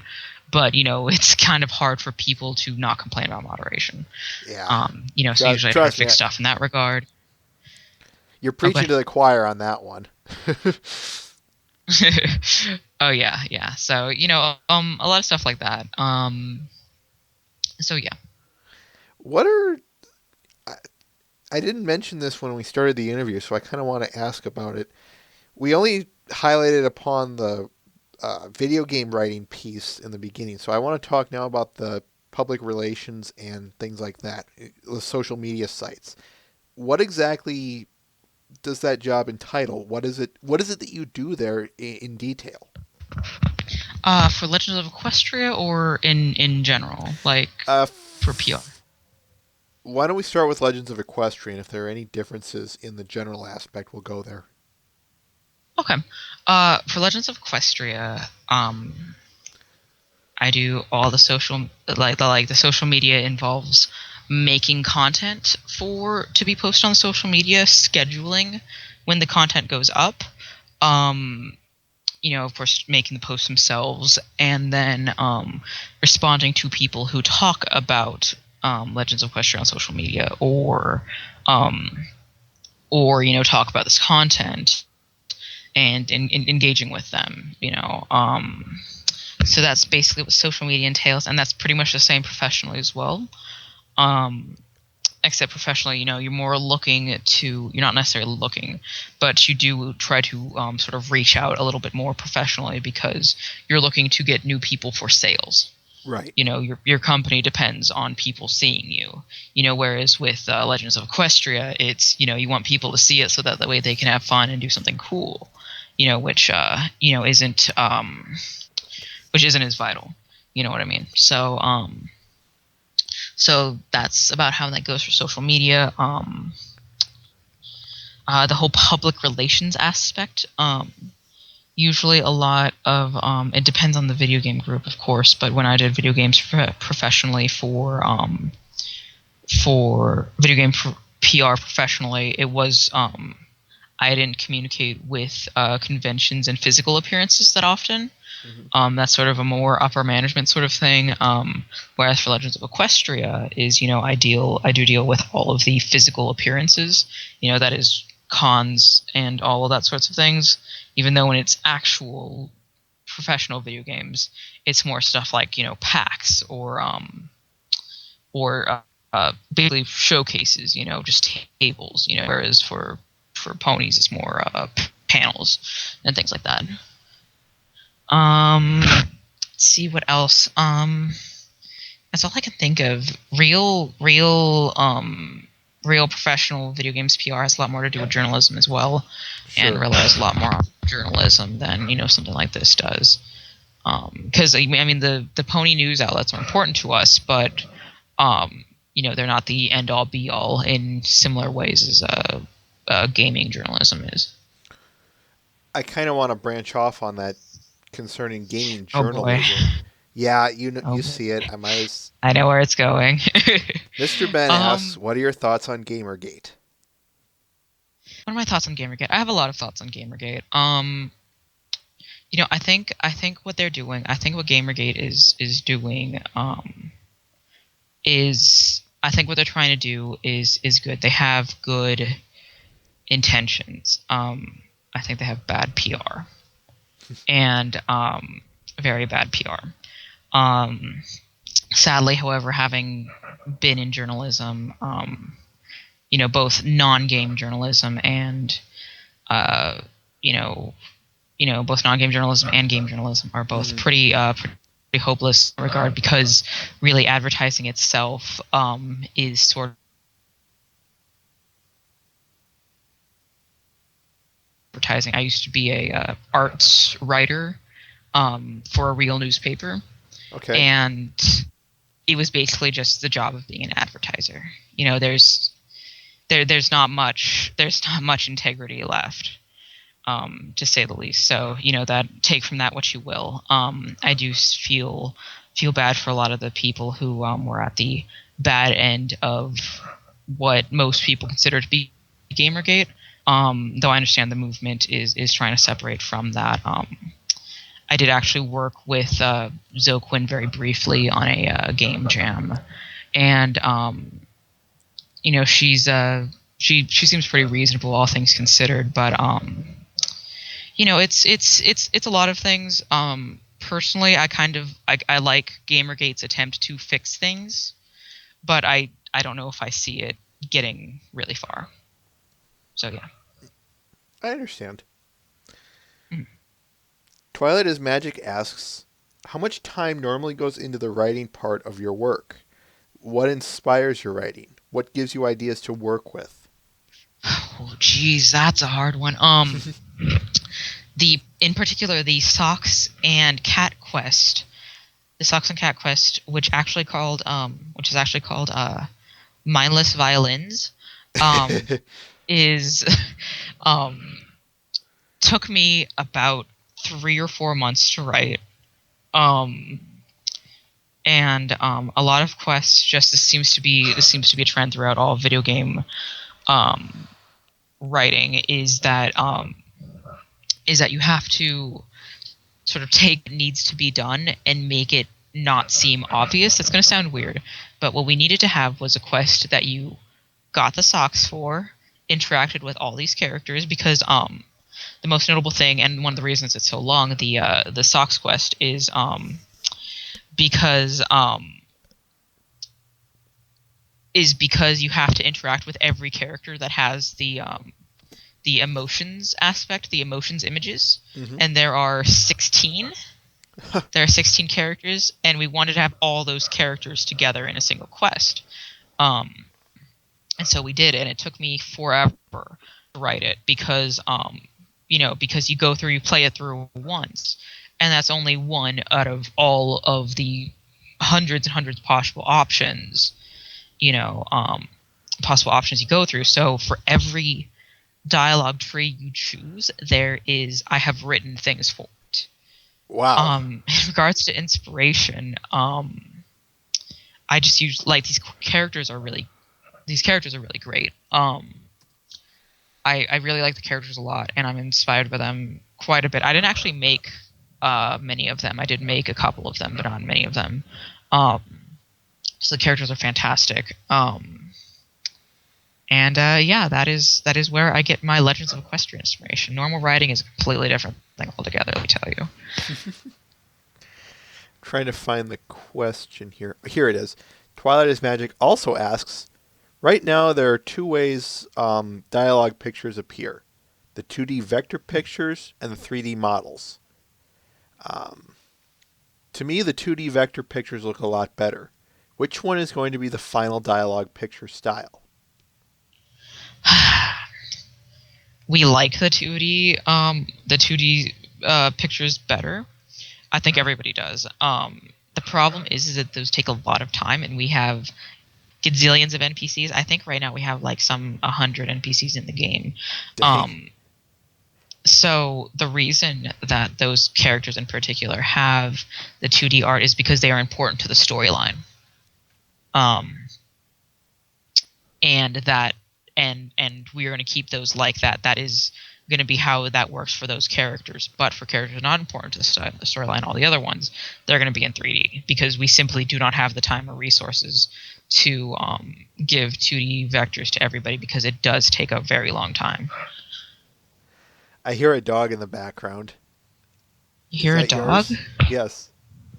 But it's kind of hard for people to not complain about moderation. Yeah. So usually I try to Trust me, fix stuff in that regard. you're Oh, preaching good. to the choir on that one. Oh yeah, yeah. So a lot of stuff like that. So yeah. What are I, I didn't mention this when we started the interview, so I kind of want to ask about it. We only highlighted upon the video game writing piece in the beginning, so I want to talk now about the public relations and things like that, the social media sites. What exactly does that job entitle? What is it? What is it that you do there in detail? For Legends of Equestria or in general, like for PR. Why don't we start with Legends of Equestria, and if there are any differences in the general aspect, we'll go there. Okay. For Legends of Equestria, I do all the social the social media involves making content for to be posted on social media, scheduling when the content goes up. Um, of course, making the posts themselves, and then responding to people who talk about Legends of Equestria on social media, um, or talk about this content and engaging with them. So that's basically what social media entails, and that's pretty much the same professionally as well. Um, Except professionally, you're not necessarily looking, but you do try to sort of reach out a little bit more professionally because you're looking to get new people for sales. Right. Your company depends on people seeing you. Whereas with Legends of Equestria, it's you want people to see it so that way they can have fun and do something cool. Which isn't as vital. You know what I mean? So that's about how that goes for social media. The whole public relations aspect. Usually a lot of it depends on the video game group, of course. But when I did video games professionally for video game PR professionally, it was I didn't communicate with conventions and physical appearances that often. Mm-hmm. That's sort of a more upper management sort of thing. Whereas for Legends of Equestria is, I do deal with all of the physical appearances. That is cons and all of that sorts of things. Even though when it's actual professional video games, it's more stuff like PAX or basically showcases. Just tables. Whereas for ponies, it's more panels and things like that. Let's see what else. That's all I can think of. Real professional video games PR has a lot more to do with journalism as well, Sure. and relies a lot more on journalism than something like this does. Because I mean the pony news outlets are important to us, but they're not the end all be all in similar ways as gaming journalism is. I kind of want to branch off on that concerning gaming Oh boy. journalism. Yeah, you know, Oh you boy. see it. I might as I know where it's going. Mr. Ben asks, um, "What are your thoughts on GamerGate?" what are my thoughts on Gamergate? I have a lot of thoughts on Gamergate. I think what they're doing, I think what Gamergate is doing, is I think what they're trying to do is good. They have good intentions. I think they have bad PR and very bad PR. Um, Sadly, however, having been in journalism, both non-game journalism and uh, you know, both non-game journalism and game journalism are both Mm-hmm. pretty hopeless in that regard, because really advertising itself is sort of advertising. I used to be a arts writer for a real newspaper, Okay. and it was basically just the job of being an advertiser. You know, there's not much integrity left, to say the least. So, you know, that take from that what you will. I do feel bad for a lot of the people who were at the bad end of what most people consider to be Gamergate. Though I understand the movement is trying to separate from that. I did actually work with Zoquin very briefly on a game jam, and you know, she seems pretty reasonable, all things considered. But you know, it's a lot of things. Personally, I like Gamergate's attempt to fix things, but I don't know if I see it getting really far. So yeah. I understand. Mm. Twilight is Magic asks, how much time normally goes into the writing part of your work? What inspires your writing? What gives you ideas to work with? Oh, geez, that's a hard one. In particular the Socks and Cat Quest, which is actually called Mindless Violins, um, is um, took me about 3 or 4 months to write. Um, and a lot of quests, just this seems to be a trend throughout all video game um, writing, is that you have to sort of take what needs to be done and make it not seem obvious. It's going to sound weird, but what we needed to have was a quest that you got the socks for, interacted with all these characters, because the most notable thing, and one of the reasons it's so long, the socks quest because is because you have to interact with every character that has the emotions aspect, the emotions images, Mm-hmm. and there are 16. There are 16 characters, and we wanted to have all those characters together in a single quest. Um, and so we did, and it took me forever to write it because, because you play it through once, and that's only one out of all of the hundreds and hundreds of possible options you go through. So for every dialogue tree you choose, I have written things for it. Wow. In regards to inspiration, I just use, like, these characters are really great. I really like the characters a lot, and I'm inspired by them quite a bit. I didn't actually make many of them. I did make a couple of them, but not many of them. So the characters are fantastic. And yeah, that is where I get my Legends of Equestria inspiration. Normal writing is a completely different thing altogether, let me tell you. Trying to find the question here. Here it is. Twilight is Magic also asks, right now there are two ways dialogue pictures appear. The 2D vector pictures and the 3D models. To me, the 2D vector pictures look a lot better. Which one is going to be the final dialogue picture style? We like the 2D pictures better. I think everybody does. The problem is that those take a lot of time, and we have gazillions of NPCs. I think right now we have like some 100 NPCs in the game. Dang. So the reason that those characters in particular have the 2D art is because they are important to the storyline. And that and we're going to keep those like that. That is going to be how that works for those characters. But for characters not important to the storyline, all the other ones, they're going to be in 3D because we simply do not have the time or resources to give 2D vectors to everybody, because it does take a very long time. I hear a dog in the background. You Is hear a that dog? yours? Yes.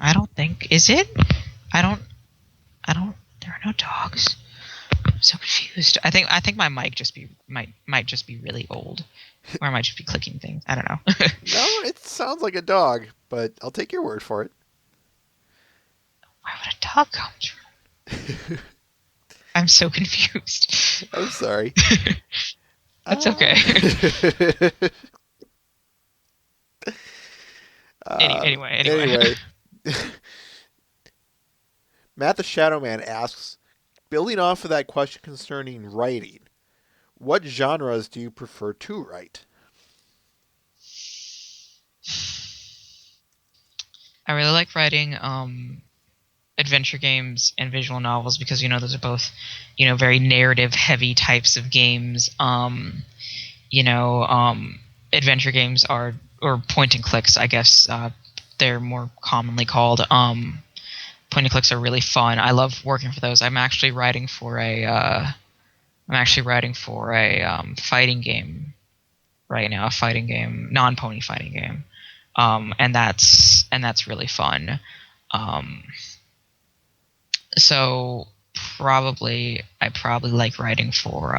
I don't think. Is it? I don't. There are no dogs. I'm so confused. I think my mic might just be really old, or I might just be clicking things. I don't know. No, it sounds like a dog, but I'll take your word for it. Where would a dog come from? I'm so confused. I'm sorry. That's okay. Anyway. Anyway, Matt the Shadow Man asks, building off of that question concerning writing, what genres do you prefer to write? I really like writing adventure games and visual novels because those are both very narrative heavy types of games. You know, adventure games are or point and clicks, I guess they're more commonly called. Point and clicks are really fun. I love working for those. I'm actually writing for a fighting game right now, a fighting game, non-pony fighting game, and that's really fun. Um, so I probably like writing for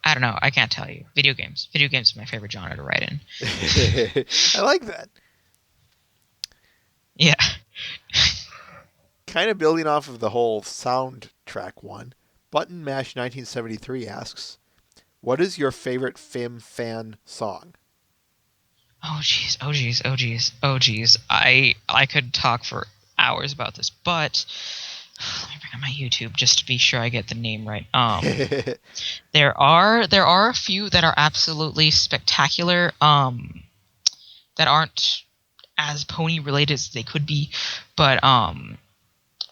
I don't know, I can't tell you. Video games. Video games is my favorite genre to write in. I like that. Yeah. Kind of building off of the whole soundtrack one, Button Mash 1973 asks, what is your favorite Fim fan song? Oh jeez, oh jeez, oh jeez, oh jeez. I could talk for hours about this, but let me bring up my YouTube just to be sure I get the name right. There are a few that are absolutely spectacular. That aren't as pony related as they could be, but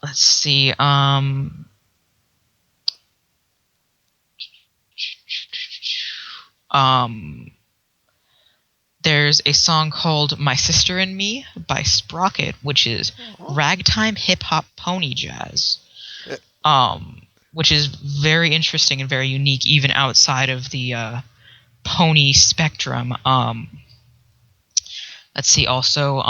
let's see. Um, there's a song called "My Sister and Me" by Sprocket, which is ragtime hip hop pony jazz. Which is very interesting and very unique, even outside of the pony spectrum. Let's see. Also,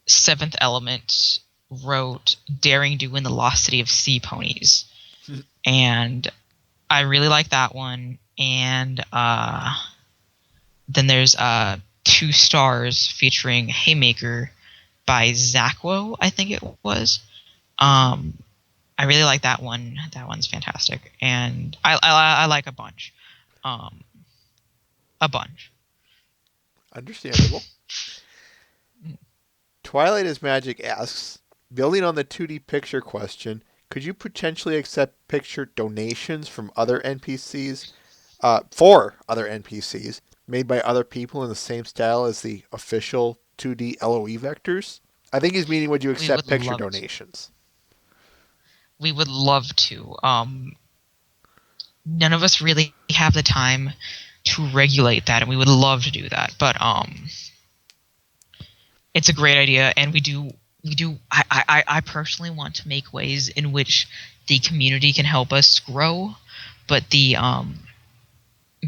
Seventh Element wrote "Daring Do in the Lost City of Sea Ponies," and I really like that one. And then there's Two Stars featuring Haymaker by Zackwo, I think it was. I really like that one. That one's fantastic, and I like a bunch. A bunch. Understandable. Twilight is Magic asks, building on the 2D picture question, could you potentially accept picture donations from other NPCs, for other NPCs, made by other people in the same style as the official 2D LOE vectors? I think he's meaning, would you accept picture donations? We would love to. None of us really have the time to regulate that, and we would love to do that. But it's a great idea, and we do. I personally want to make ways in which the community can help us grow, but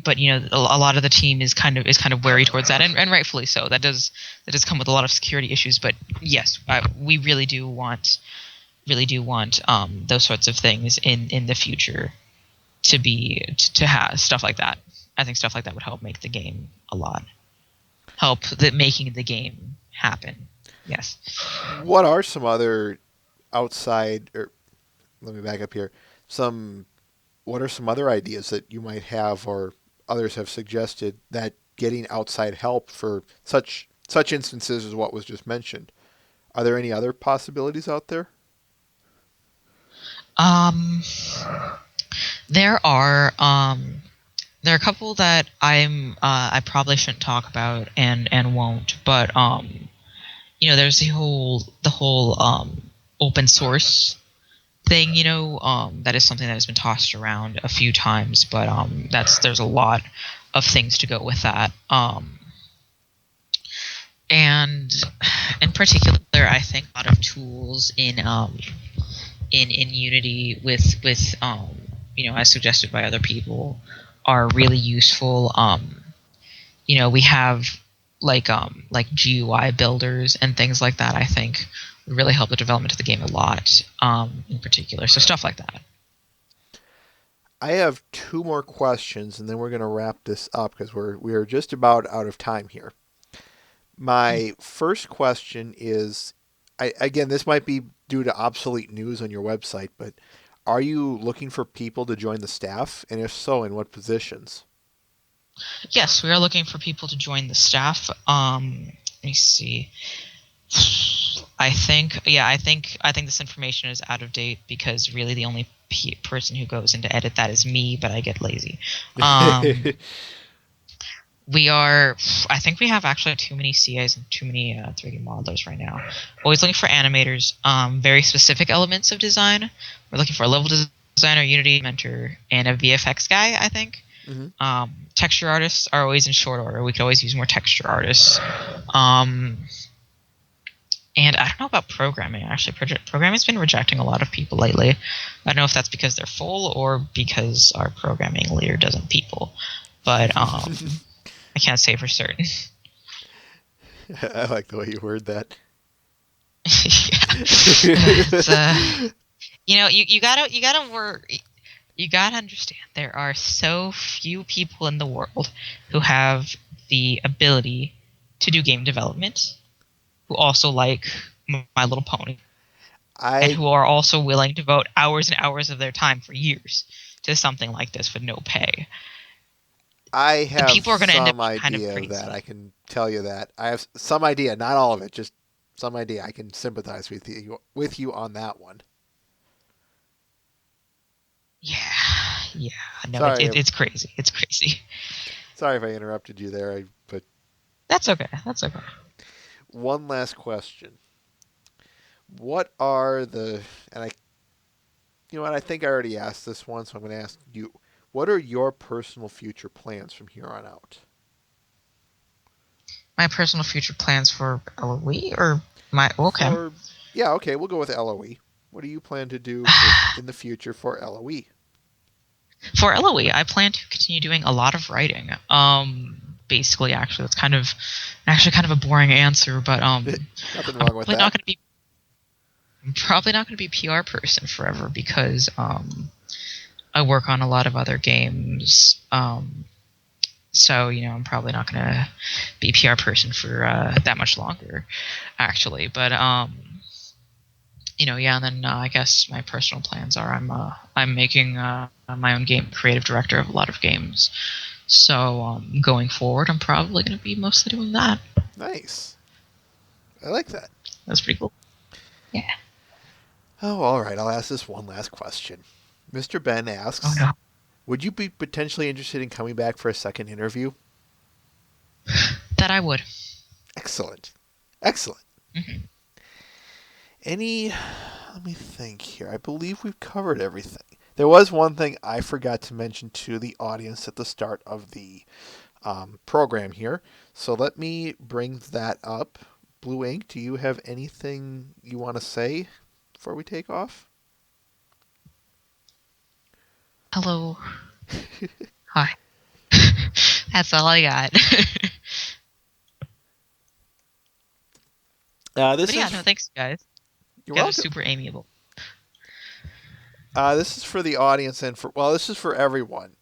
but a lot of the team is kind of wary towards that, and rightfully so. That does come with a lot of security issues. But yes, we really do want those sorts of things in the future to have stuff like that. I think stuff like that would help make the game making the game happen. Yes. What are some other outside, or let me back up here, what are some other ideas that you might have or others have suggested that getting outside help for such instances as what was just mentioned? Are there any other possibilities out there? There are a couple that I probably shouldn't talk about and won't, but there's the whole open source thing, that is something that has been tossed around a few times, but there's a lot of things to go with that. And in particular, I think a lot of tools in Unity with as suggested by other people are really useful. We have like GUI builders and things like that. I think would really help the development of the game a lot, in particular. So stuff like that. I have two more questions, and then we're going to wrap this up because we are just about out of time here. My first question is, again, this might be due to obsolete news on your website, but are you looking for people to join the staff? And if so, in what positions? Yes, we are looking for people to join the staff. Let me see. I think this information is out of date because really the only person who goes in to edit that is me, but I get lazy. We are. I think we have actually too many CAs and too many 3D modelers right now. Always looking for animators. Very specific elements of design. We're looking for a level designer, Unity mentor, and a VFX guy. I think. Hmm. Texture artists are always in short order. We could always use more texture artists. Um, and I don't know about programming. Actually, programming's been rejecting a lot of people lately. I don't know if that's because they're full or because our programming leader doesn't people. But I can't say for certain. I like the way you word that. Yeah. It's, you gotta understand there are so few people in the world who have the ability to do game development, who also like My Little Pony, and I who are also willing to devote hours and hours of their time for years to something like this for no pay. I The have people are going to end up some being kind of idea of that. I crazy. can tell you that. I have some idea, not all of it, just some idea. I can sympathize with you on that one. Yeah, yeah. No, Sorry, it's crazy. It's crazy. sorry if I interrupted you there. But That's okay. That's okay. one last question: What are the and I you know what I think I already asked this one, so I'm going to ask you. What are your personal future plans from here on out? My personal future plans for LOE or my okay. For yeah, okay, we'll go with LOE. What do you plan to do for in the future for LOE? For LOE, I plan to continue doing a lot of writing. Basically, actually, that's kind of a boring answer, but Nothing I'm wrong with probably not that. going to be I'm probably not going to be a PR person forever because I work on a lot of other games. So I'm probably not going to be a PR person for that much longer, actually. But yeah, and then I guess my personal plans are I'm making my own game, creative director of a lot of games. So going forward, I'm probably going to be mostly doing that. Nice. I like that. That's pretty cool. Yeah. Oh, all right. I'll ask this one last question. Mr. Ben Oh asks, no. would you be potentially interested in coming back for a second interview? That I would. Excellent. Excellent. Hmm. Any, let me think here. I believe we've covered everything. There was one thing I forgot to mention to the audience at the start of the program here. So let me bring that up. Blue Ink, do you have anything you want to say before we take off? Hello. Hi. That's all I got. This But yeah, is no, thanks, guys. you're You guys are welcome. super amiable. This is for the audience and for this is for everyone.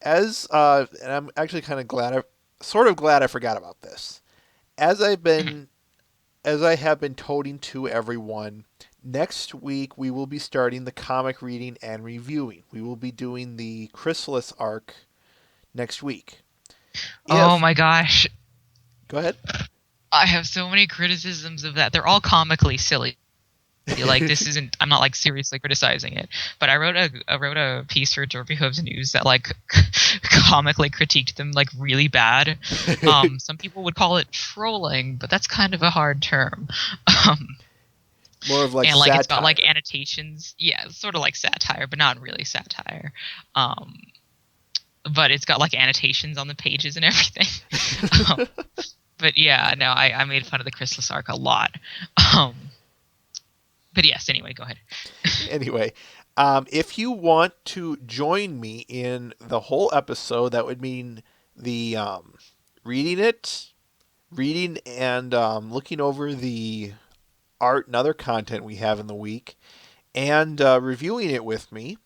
As and I'm actually kind of sort of glad I forgot about this. As I've Mhm. been as I have been toting to everyone, next week we will be starting the comic reading and reviewing. We will be doing the Chrysalis arc next week. Oh If my gosh. Go ahead. I have so many criticisms of that. They're all comically silly. Like this isn't. I'm not like seriously criticizing it, but I wrote a piece for Derby Hooves News that like comically critiqued them like really bad. Some people would call it trolling, but that's kind of a hard term. Um, More of like and like it's got like satire. annotations. Yeah, it's sort of like satire, but not really satire. Um, but it's got like annotations on the pages and everything. um, but yeah, no, I made fun of the Chrysalis arc a lot. Um, but yes, anyway, go ahead. Anyway, if you want to join me in the whole episode, that would mean the reading it, reading and looking over the art and other content we have in the week, and reviewing it with me.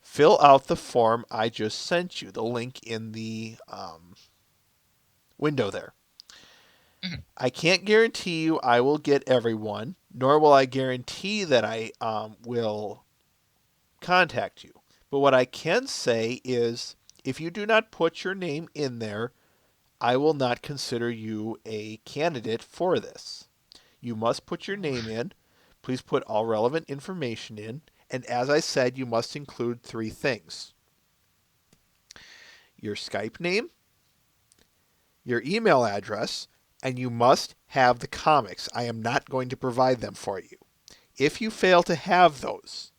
Fill out the form I just sent you. The link in the window there. Mhm. I can't guarantee you I will get everyone, nor will I guarantee that I will contact you. But what I can say is if you do not put your name in there, I will not consider you a candidate for this. You must put your name in. Please put all relevant information in. And as I said, you must include three things: your Skype name, your email address, and you must have the comics. I am not going to provide them for you. If you fail to have those,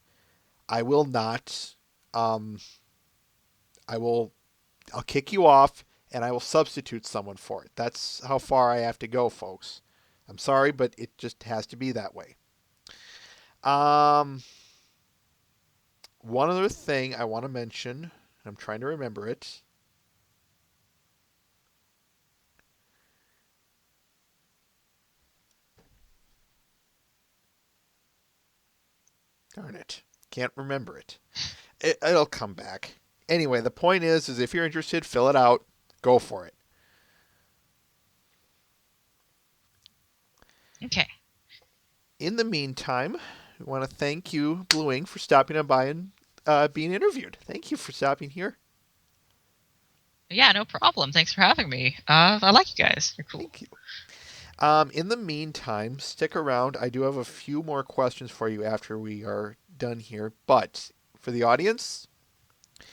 I will not. Um, I will. I'll kick you off, and I will substitute someone for it. That's how far I have to go, folks. I'm sorry, but it just has to be that way. Um, One other thing I want to mention. I'm trying to remember it. Darn it. Can't remember it. It'll come back. Anyway, the point is if you're interested, fill it out. Go for it. Okay. In the meantime, I want to thank you, Blue Ink, for stopping on by and being interviewed. Thank you for stopping here. Yeah, no problem. Thanks for having me. I like you guys. You're cool. Thank you. In the meantime, stick around. I do have a few more questions for you after we are done here. But for the audience, I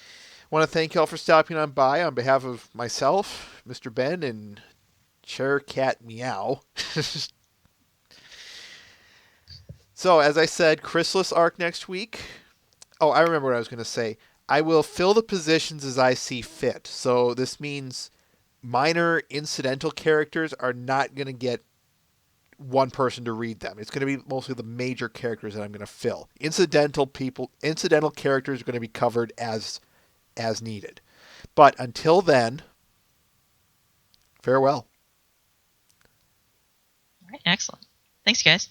want to thank you all for stopping on by on behalf of myself, Mr. Ben, and Chair Cat Meow. So, as I said, Chrysalis arc next week. Oh, I remember what I was going to say. I will fill the positions as I see fit. So, this means minor incidental characters are not going to get one person to read them. It's going to be mostly the major characters that I'm going to fill. Incidental characters are going to be covered as needed. But until then, farewell. All right, excellent. Thanks, guys.